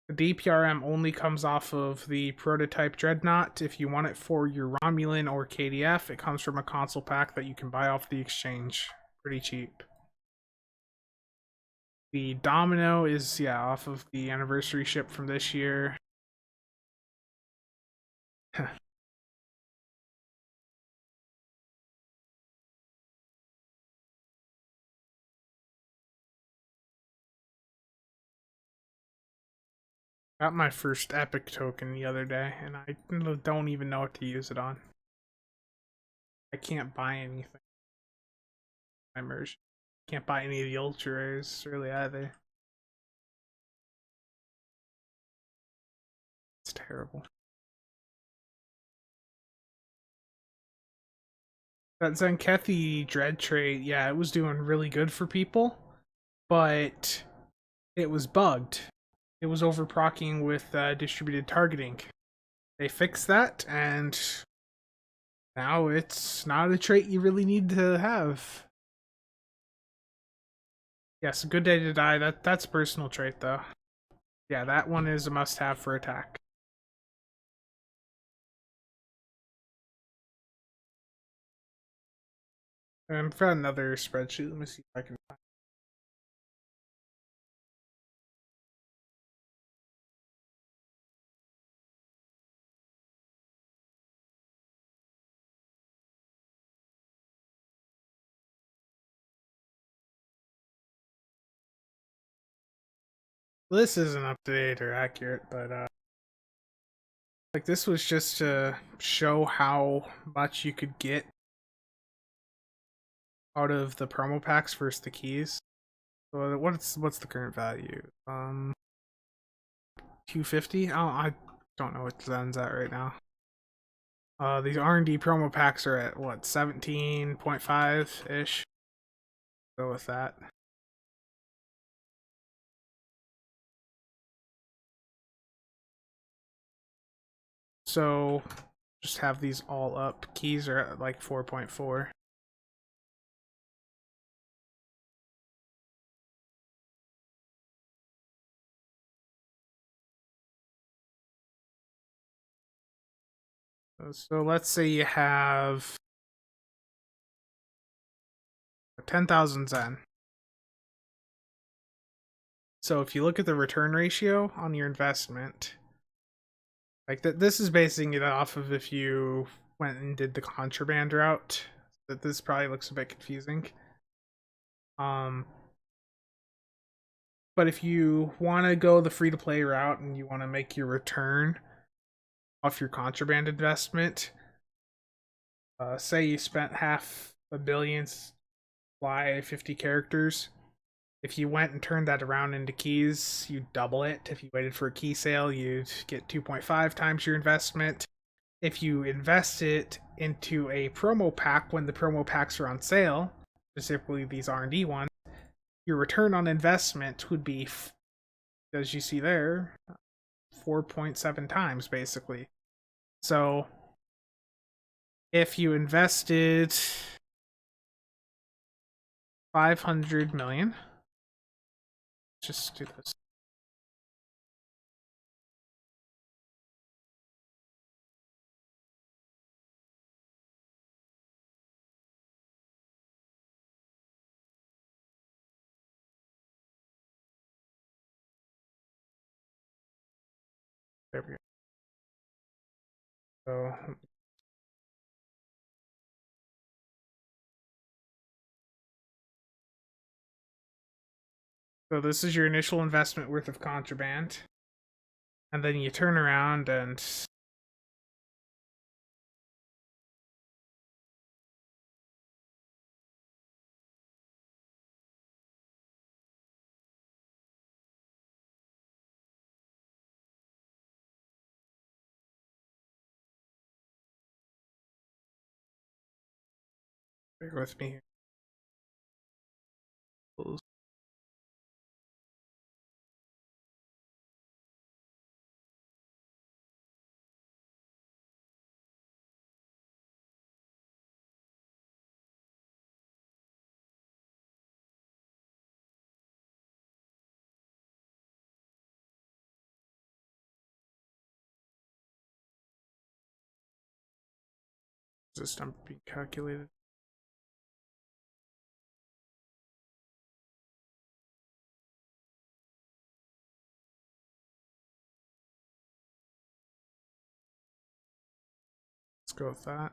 The DPRM only comes off of the prototype Dreadnought. If you want it for your Romulan or KDF, it comes from a console pack that you can buy off the exchange. Pretty cheap. The Domino is, yeah, off of the anniversary ship from this year. Got my first epic token the other day, and I don't even know what to use it on. I can't buy anything. Immersion. Can't buy any of the ultra rares really either. It's terrible. That Zenkethi Dread trait, yeah, it was doing really good for people, but it was bugged. It was overprocking with distributed targeting. They fixed that, and now it's not a trait you really need to have. Yes, a good day to die. That's a personal trait though. Yeah, that one is a must-have for attack. I've got another spreadsheet. Let me see if I can find. This isn't up to date or accurate, but like this was just to show how much you could get out of the promo packs versus the keys. So what's the current value? 250. Oh, I don't know what Zen's at right now. These R&D promo packs are at what 17.5 ish. Go with that. So just have these all up. Keys are at like 4.4. So let's say you have 10,000 Zen. So if you look at the return ratio on your investment, like this is basing it off of if you went and did the contraband route. That this probably looks a bit confusing. Um, but if you want to go the free to play route and you want to make your return off your contraband investment, say you spent half a billion, fly 50 characters. If you went and turned that around into keys, you'd double it. If you waited for a key sale, you'd get 2.5 times your investment. If you invest it into a promo pack when the promo packs are on sale, specifically these R&D ones, your return on investment would be, as you see there, 4.7 times basically. So if you invested 500 million, just do this. There we go. So this is your initial investment worth of contraband. And then you turn around and bear with me here. Is this number being calculated? Let's go with that.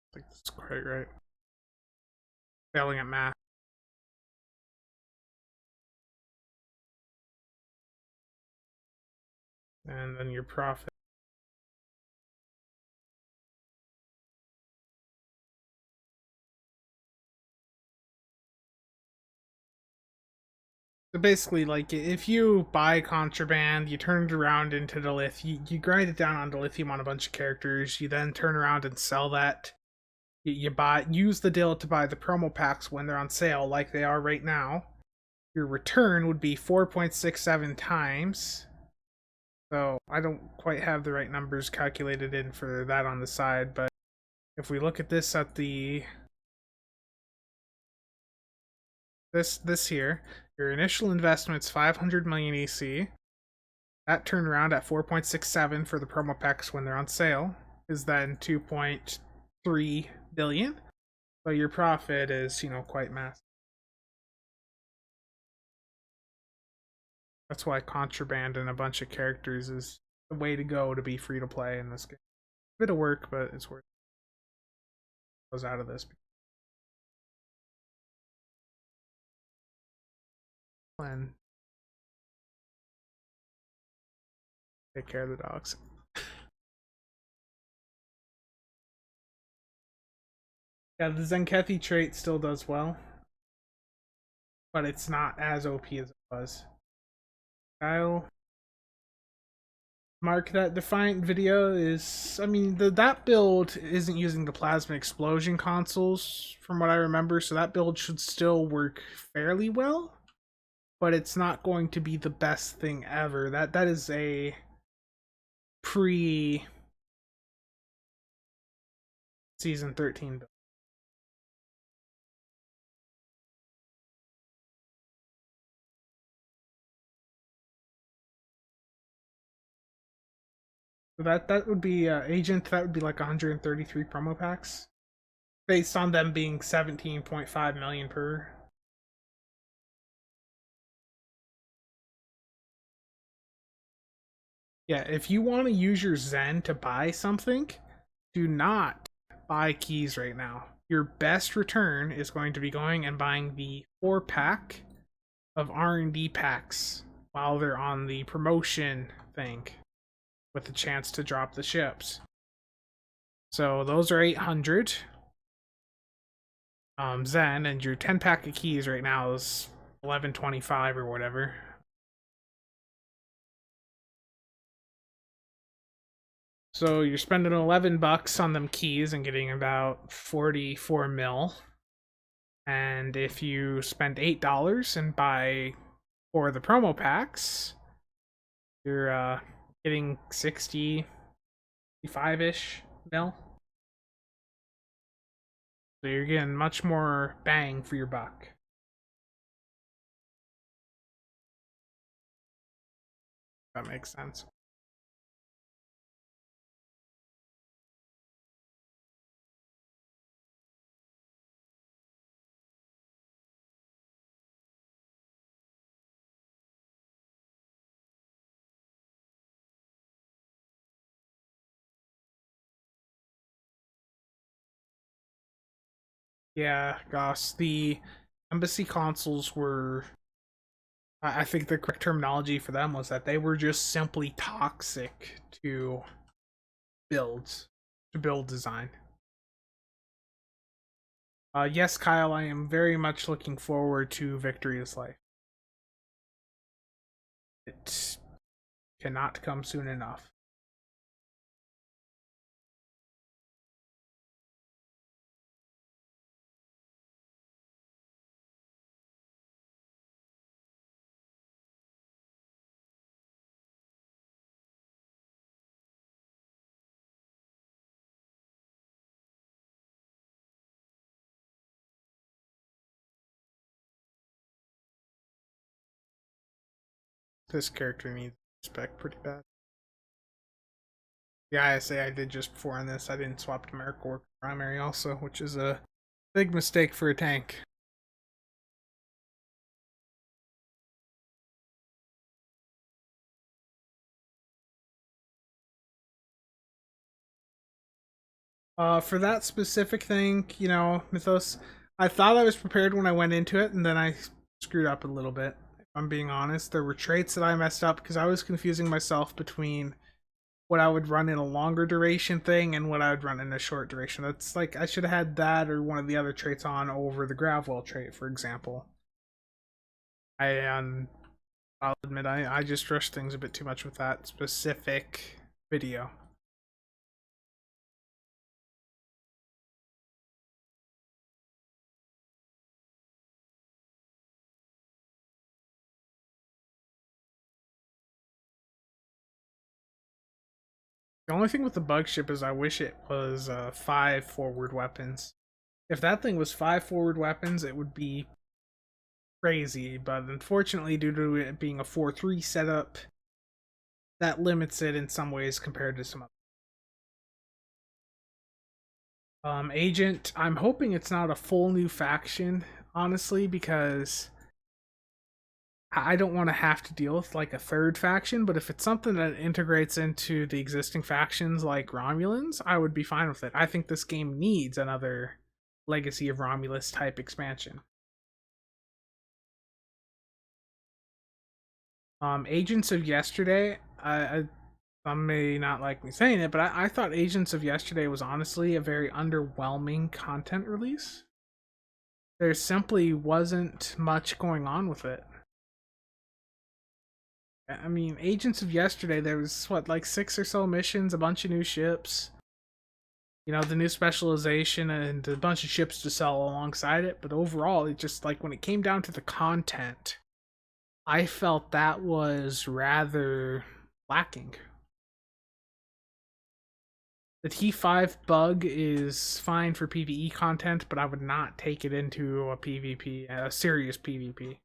I think that's quite right. Failing at math. And then your profit. So basically, like, if you buy contraband, you turn it around into the you grind it down onto lithium on a bunch of characters, you then turn around and sell that. Use the deal to buy the promo packs when they're on sale, like they are right now. Your return would be 4.67 times. So I don't quite have the right numbers calculated in for that on the side, but if we look at this at the this here, your initial investment's 500 million EC. That turnaround at 4.67 for the promo packs when they're on sale is then 2.3 billion. So your profit is, quite massive. That's why contraband and a bunch of characters is the way to go to be free to play in this game. A bit of work, but it's worth it. Goes out of this. And take care of the dogs. Yeah, the Zenkethi trait still does well, but it's not as OP as it was. Kyle, Mark, that Defiant video is, I mean, that build isn't using the Plasma Explosion consoles, from what I remember, so that build should still work fairly well, but it's not going to be the best thing ever. That is a pre Season 13 build. So that would be Agent, that would be like 133 promo packs, based on them being 17.5 million per. Yeah, if you want to use your Zen to buy something, do not buy keys right now. Your best return is going to be going and buying the 4-pack of R&D packs while they're on the promotion thing with the chance to drop the ships. So those are 800 Zen, and your 10-pack of keys right now is 1125 or whatever. So you're spending 11 bucks on them keys and getting about 44 mil. And if you spend $8 and buy 4 of the promo packs, you're getting 65-ish mil. So you're getting much more bang for your buck. That makes sense. Yeah, Goss, the embassy consoles were, I think the correct terminology for them was that they were just simply toxic to builds, to build design. Yes, Kyle, I am very much looking forward to Victorious Life. It cannot come soon enough. This character needs respect pretty bad. Yeah, I say I did just before on this. I didn't swap to Merc or primary also, which is a big mistake for a tank. For that specific thing, Mythos, I thought I was prepared when I went into it, and then I screwed up a little bit. If I'm being honest, there were traits that I messed up because I was confusing myself between what I would run in a longer duration thing and what I would run in a short duration. That's like I should have had that or one of the other traits on over the Gravwell trait, for example. I'll admit I just rushed things a bit too much with that specific video. The only thing with the bug ship is I wish it was 5 forward weapons. If that thing was 5 forward weapons, it would be crazy. But unfortunately, due to it being a 4-3 setup, that limits it in some ways compared to some other. Agent, I'm hoping it's not a full new faction, honestly, because I don't want to have to deal with like a third faction, but if it's something that integrates into the existing factions like Romulans, I would be fine with it. I think this game needs another Legacy of Romulus type expansion. Agents of Yesterday, some may not like me saying it, but I thought Agents of Yesterday was honestly a very underwhelming content release. There simply wasn't much going on with it. I mean, Agents of Yesterday, there was what, like 6 or so missions, a bunch of new ships, the new specialization, and a bunch of ships to sell alongside it. But overall, it just like when it came down to the content, I felt that was rather lacking. The T5 bug is fine for PvE content, but I would not take it into a PvP, a serious PvP.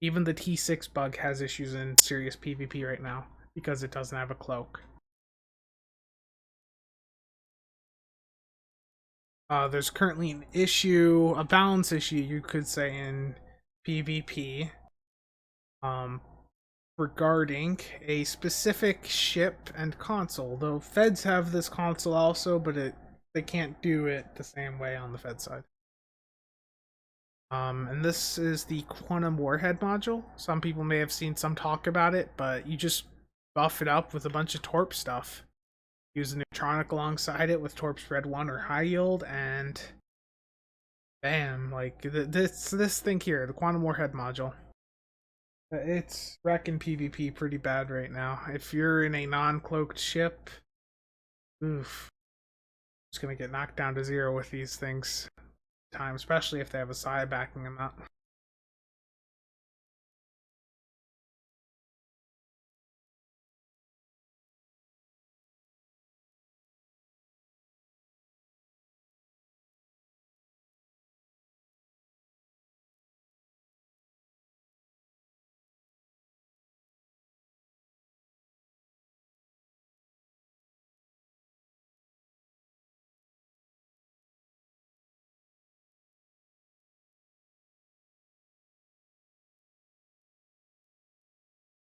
Even the T6 bug has issues in serious PvP right now because it doesn't have a cloak. There's currently an issue, a balance issue, you could say, in PvP, regarding a specific ship and console. Though Feds have this console also, but they can't do it the same way on the Fed side. And this is the Quantum Warhead module. Some people may have seen some talk about it, but you just buff it up with a bunch of Torp stuff. Use a neutronic alongside it with Torp Spread 1 or High Yield, and bam, like this thing here, the Quantum Warhead module. It's wrecking PvP pretty bad right now. If you're in a non-cloaked ship, oof, it's gonna get knocked down to 0 with these things. Time, especially if they have a Psi backing them up.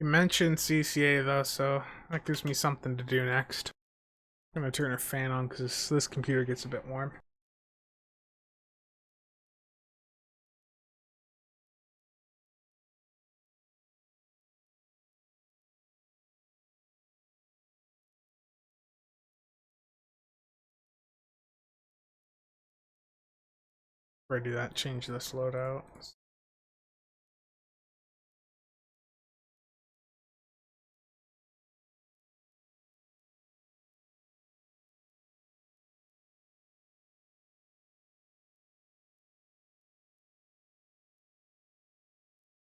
You mentioned CCA though, so that gives me something to do next. I'm gonna turn a fan on because this computer gets a bit warm. Before I do that, change this loadout.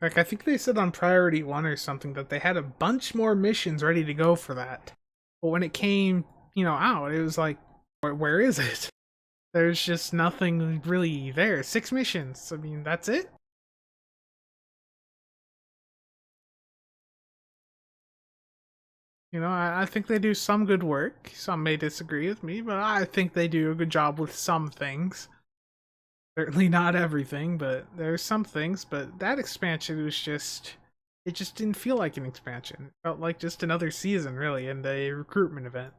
Like, I think they said on Priority 1 or something that they had a bunch more missions ready to go for that. But when it came, out, it was like, where is it? There's just nothing really there. 6 missions. I mean, that's it? I think they do some good work. Some may disagree with me, but I think they do a good job with some things. Certainly not everything, but there's some things. But that expansion was it just didn't feel like an expansion. It felt like just another season, really, and a recruitment event.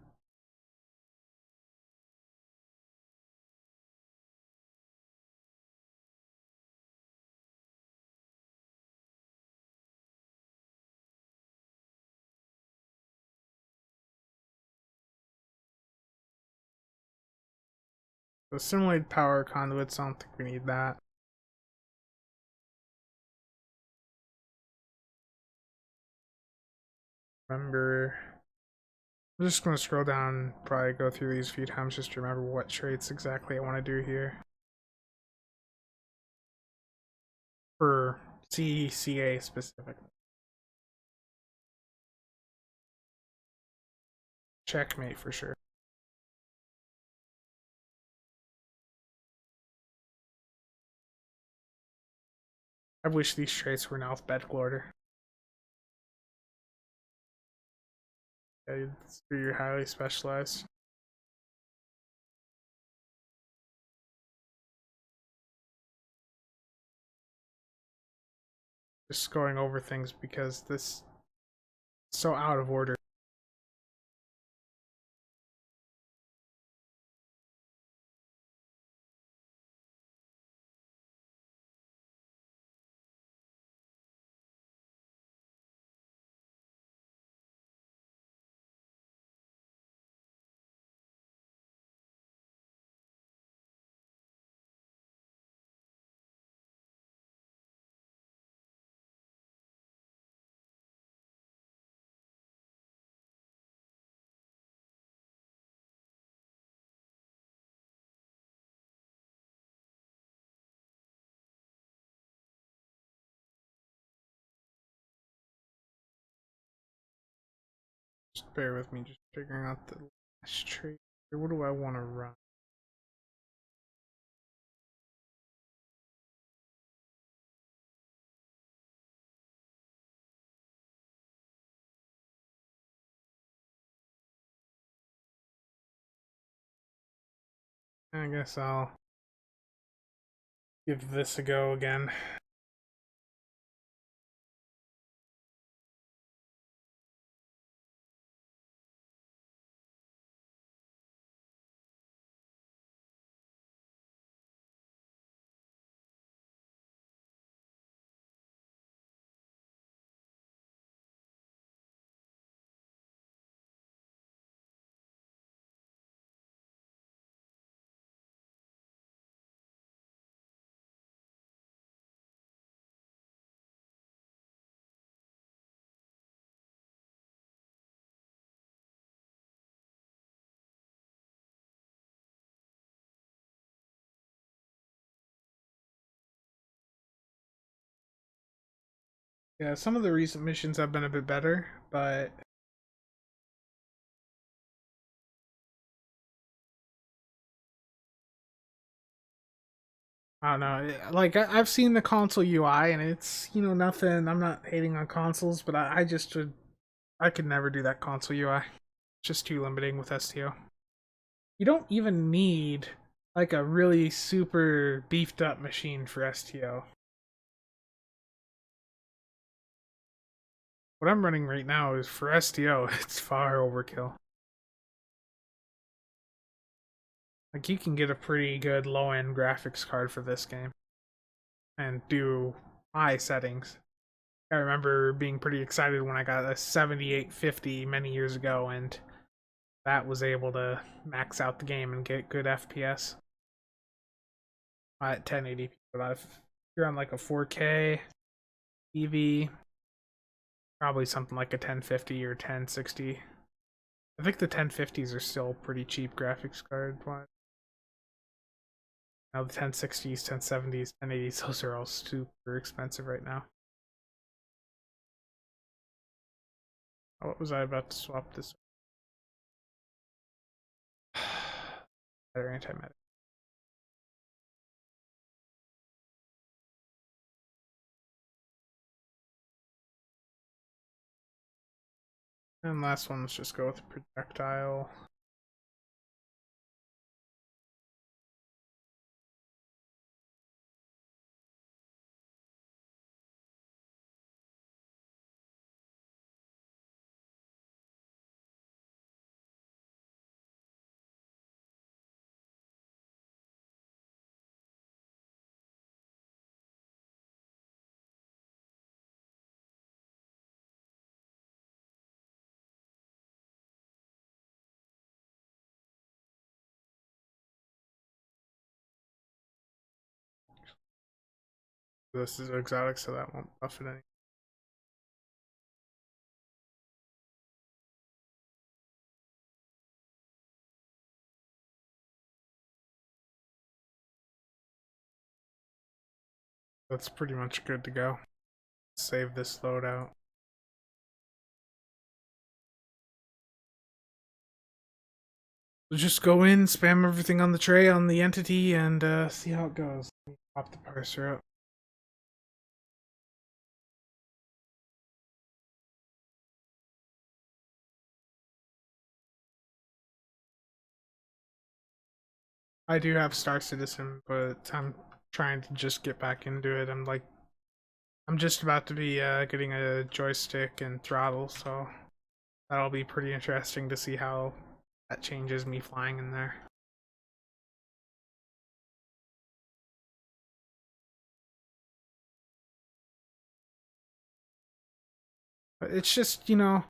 The simulated power conduits, I don't think we need that. Remember, I'm just going to scroll down, probably go through these a few times just to remember what traits exactly I want to do here. For CCA specifically. Checkmate for sure. I wish these traits were in alphabetical order. Yeah, you're highly specialized. Just going over things because this is so out of order. Just bear with me, just figuring out the last trait. What do I want to run? I guess I'll give this a go again. Yeah, some of the recent missions have been a bit better, but I don't know. Like I've seen the console UI, and it's nothing. I'm not hating on consoles, but I just would I could never do that console UI. It's just too limiting with STO. You don't even need like a really super beefed up machine for STO. What I'm running right now is for STO. It's far overkill. Like you can get a pretty good low end graphics card for this game and do high settings. I remember being pretty excited when I got a 7850 many years ago, and that was able to max out the game and get good FPS at 1080p. But if you're on like a 4K TV, probably something like a 1050 or 1060. I think the 1050s are still pretty cheap graphics card wise. Now the 1060s, 1070s, 1080s, those are all super expensive right now. What was I about to swap this? Better anti-medic. And last one, let's just go with projectile. This is exotic, so that won't buff it any. That's pretty much good to go. Save this loadout. So just go in, spam everything on the tray on the entity, and see how it goes. Pop the parser up. I do have Star Citizen, but I'm trying to just get back into it. I'm just about to be getting a joystick and throttle, so that'll be pretty interesting to see how that changes me flying in there. But it's just, the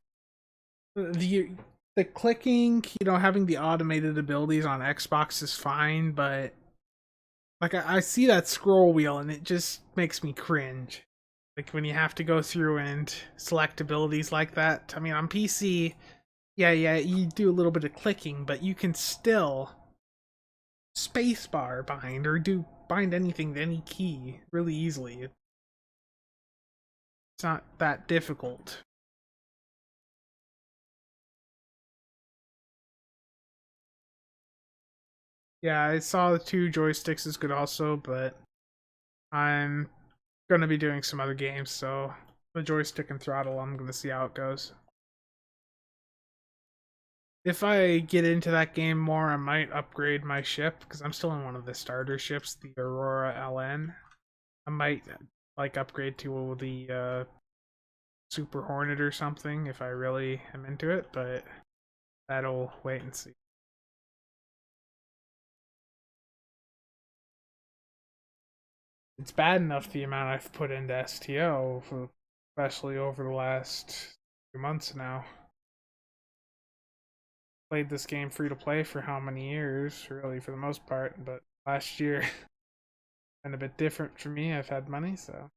the clicking, having the automated abilities on Xbox is fine, but like I see that scroll wheel and it just makes me cringe. Like when you have to go through and select abilities like that. I mean, on PC, yeah, you do a little bit of clicking, but you can still spacebar bind or do bind anything to any key really easily. It's not that difficult. Yeah, I saw the two joysticks is good also, but I'm gonna be doing some other games, so the joystick and throttle, I'm gonna see how it goes. If I get into that game more, I might upgrade my ship because I'm still in one of the starter ships, the Aurora LN. I might like upgrade to the Super Hornet or something if I really am into it, but that'll wait and see. It's bad enough the amount I've put into STO, especially over the last few months now. Played this game free to play for how many years, really, for the most part, but last year been a bit different for me. I've had money, so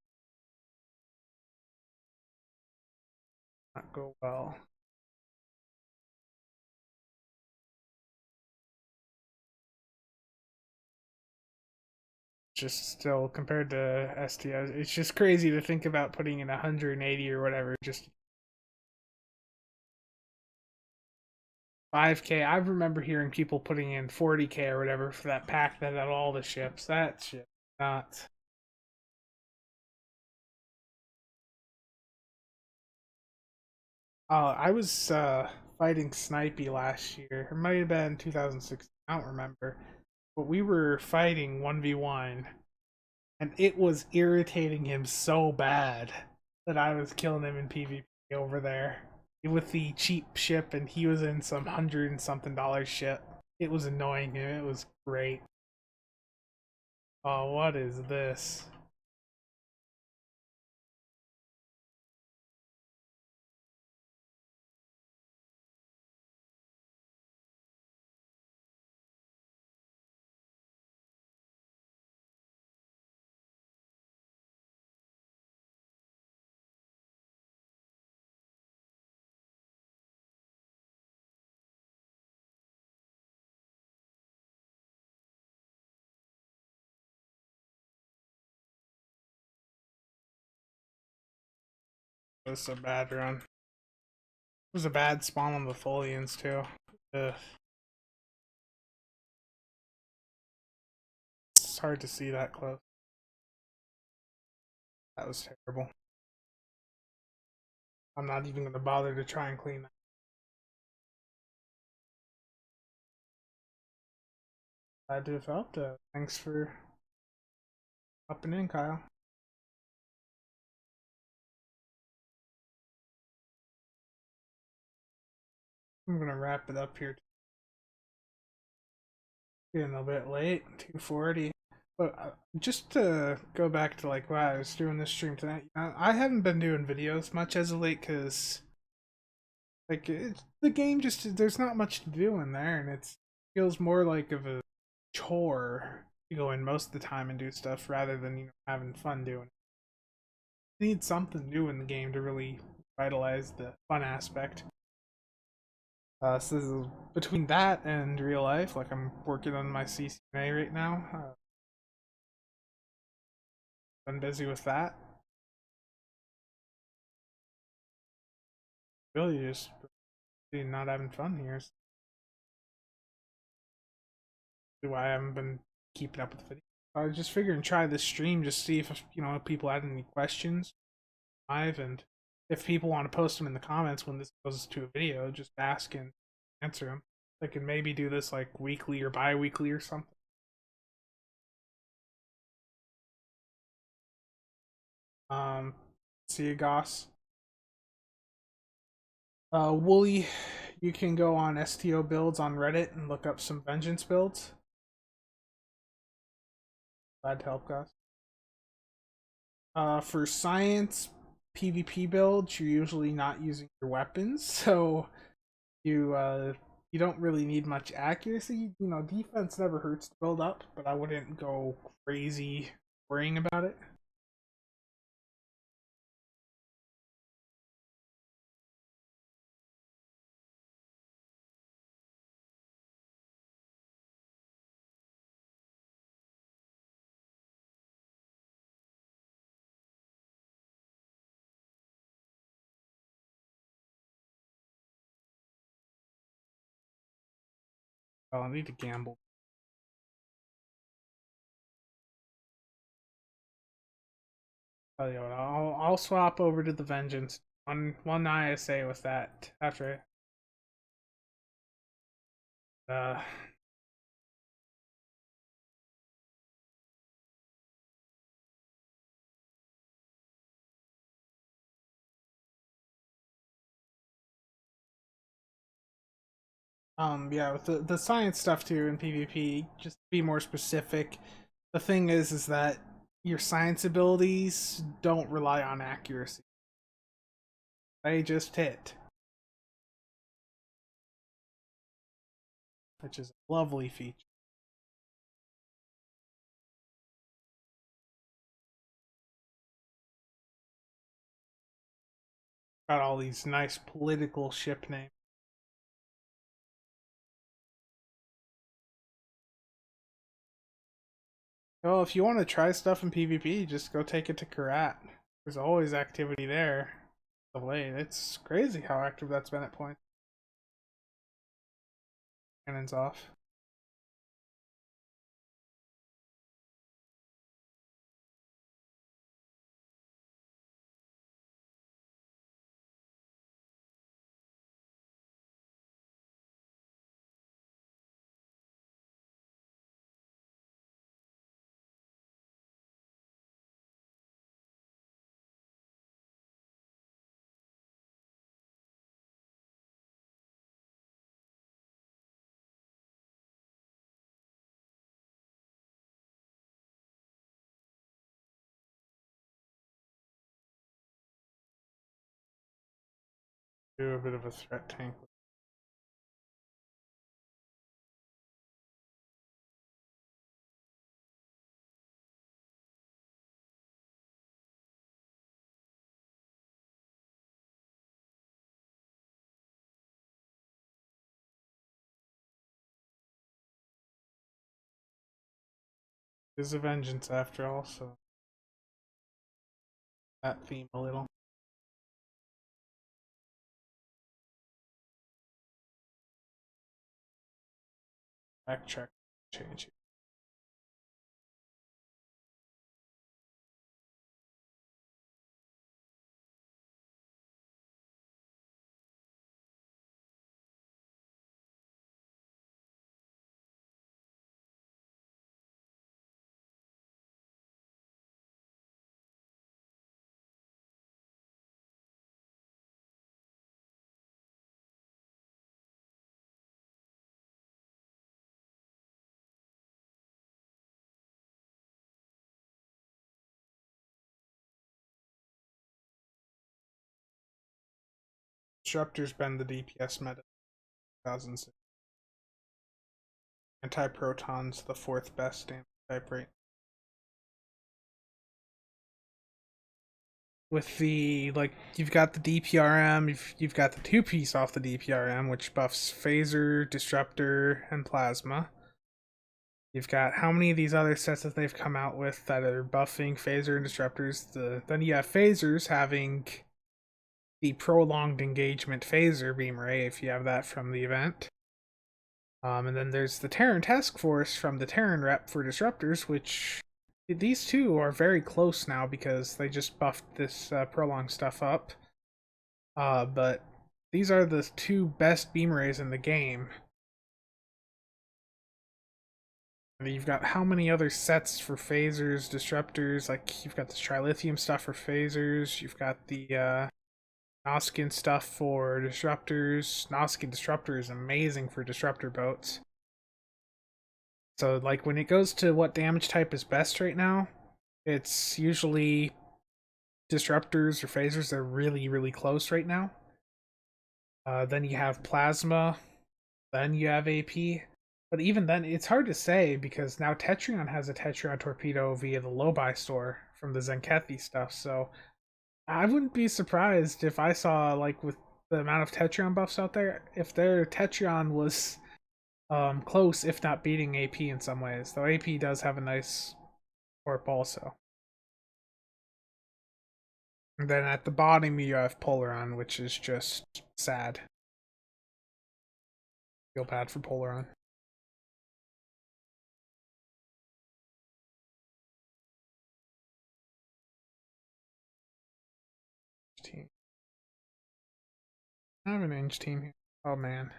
not go well. Just still compared to STO, it's just crazy to think about putting in 180 or whatever. Just 5K. I remember hearing people putting in 40K or whatever for that pack that had all the ships. That shit, not. I was fighting Snipey last year. It might have been 2016. I don't remember. But we were fighting 1v1, and it was irritating him so bad that I was killing him in PvP over there with the cheap ship, and he was in some hundred and something dollar ship. It was annoying him. It was great. Oh, what is this? It was a bad run. It was a bad spawn on the Tholians too. Ugh. It's hard to see that close. That was terrible. I'm not even gonna bother to try and clean that. Glad to have helped. Thanks for hopping in, Kyle. I'm gonna wrap it up here. Getting a bit late, 2:40. But just to go back to like why I was doing this stream tonight, I haven't been doing videos much as of late because the game just there's not much to do in there, and it feels more like of a chore to go in most of the time and do stuff rather than having fun doing it. You need something new in the game to really vitalize the fun aspect. So between that and real life, like I'm working on my CCNA right now. Been busy with that. Really just not having fun here. Why I haven't been keeping up with the video. I was just figuring try this stream just see if if people had any questions live, and if people want to post them in the comments when this goes to a video, just ask and answer them. I can maybe do this like weekly or bi-weekly or something. Um, See you, Goss. Wooly, you can go on STO builds on Reddit and look up some vengeance builds. Glad to help, Goss. For science PvP builds, you're usually not using your weapons, so you don't really need much accuracy. Defense never hurts to build up, but I wouldn't go crazy worrying about it. Oh, I need to gamble. Tell you what, I'll swap over to the vengeance. One ISA with that after. Uh, yeah, with the science stuff too in PvP, just to be more specific. The thing is that your science abilities don't rely on accuracy. They just hit, which is a lovely feature. Got all these nice political ship names. Well, if you want to try stuff in PvP, just go take it to Karat. There's always activity there. The way it's crazy how active that's been at points. Cannons off. Do a bit of a threat tank. Is a vengeance after all, so that theme a little. Backtrack, change it. Disruptor's been the DPS meta 2006. Anti-Proton's the fourth best damage type rate. With the, like, you've got the DPRM, you've got the two-piece off the DPRM, which buffs Phaser, Disruptor, and Plasma. You've got how many of these other sets that they've come out with that are buffing Phaser and Disruptors. Then you have Phasers having the prolonged engagement Phaser Beam Ray, if you have that from the event. And then there's the Terran Task Force from the Terran rep for Disruptors, which these two are very close now because they just buffed this prolonged stuff up. But these are the two best beam rays in the game. And you've got how many other sets for phasers, disruptors? Like, you've got the trilithium stuff for phasers. You've got the Noskin stuff for disruptors. Noskin disruptor is amazing for disruptor boats. So, like, when it goes to what damage type is best right now, it's usually disruptors or phasers. They're really, really close right now. Then you have plasma. Then you have AP. But even then, it's hard to say because now Tetrion has a Tetrion torpedo via the Lobi store from the Zenkethi stuff. So I wouldn't be surprised if I saw, like, with the amount of Tetrion buffs out there, if their Tetrion was close, if not beating AP in some ways. Though AP does have a nice corp also. And then at the bottom you have Polaron, which is just sad. Feel bad for Polaron. Team. I have an eng team here. Oh man.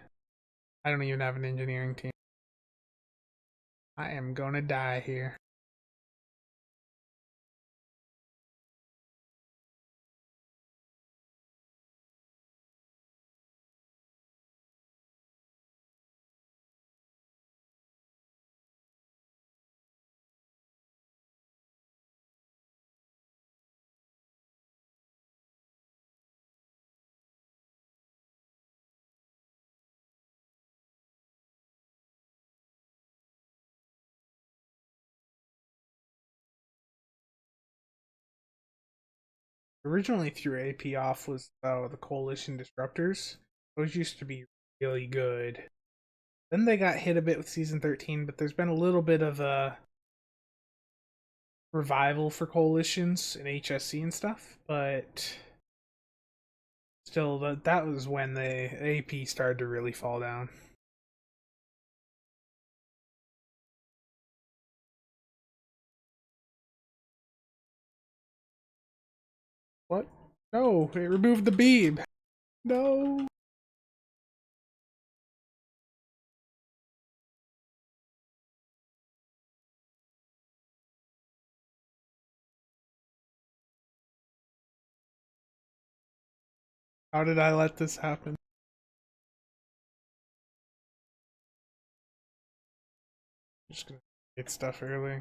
I don't even have an engineering team. I am gonna die here. Originally threw AP off was the Coalition Disruptors. Those used to be really good. Then they got hit a bit with Season 13, but there's been a little bit of a revival for coalitions in HSC and stuff, but still, that was when the AP started to really fall down. What? No, it removed the beam. No. How did I let this happen? Just gonna get stuff early.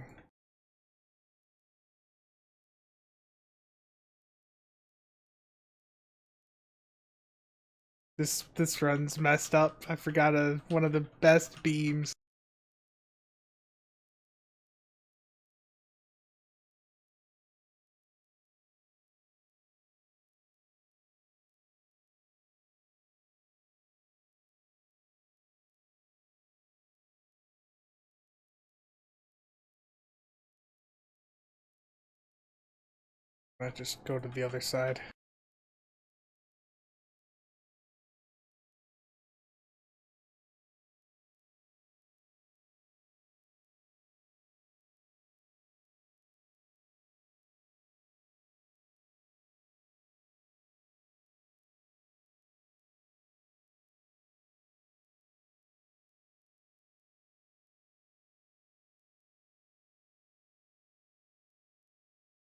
This run's messed up. I forgot one of the best beams. I just go to the other side.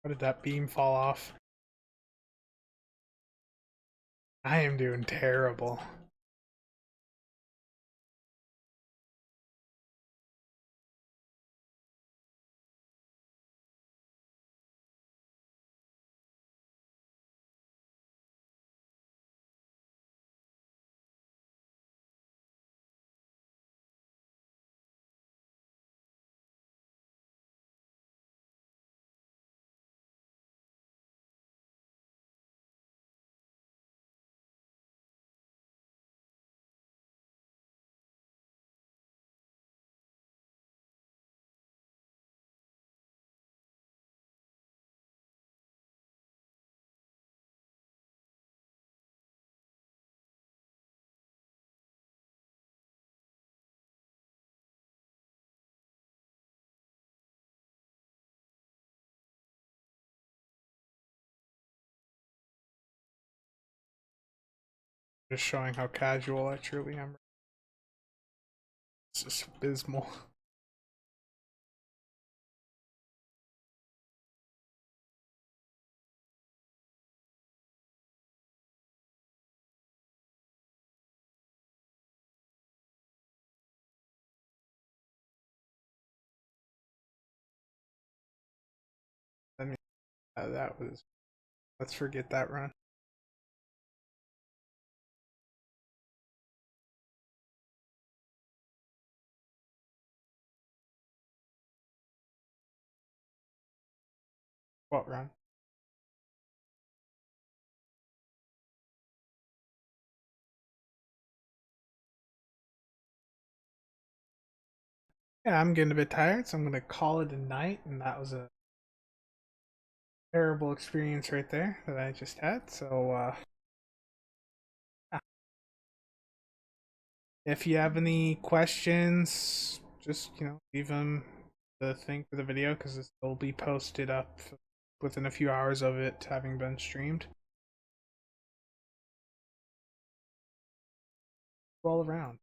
How did that beam fall off? I am doing terrible. Just showing how casual I truly am. It's just abysmal. I mean, that was. Let's forget that run. What run? Yeah, I'm getting a bit tired, so I'm gonna call it a night. And that was a terrible experience right there that I just had. So, yeah. If you have any questions, just leave them the thing for the video because this will be posted up within a few hours of it having been streamed. All around.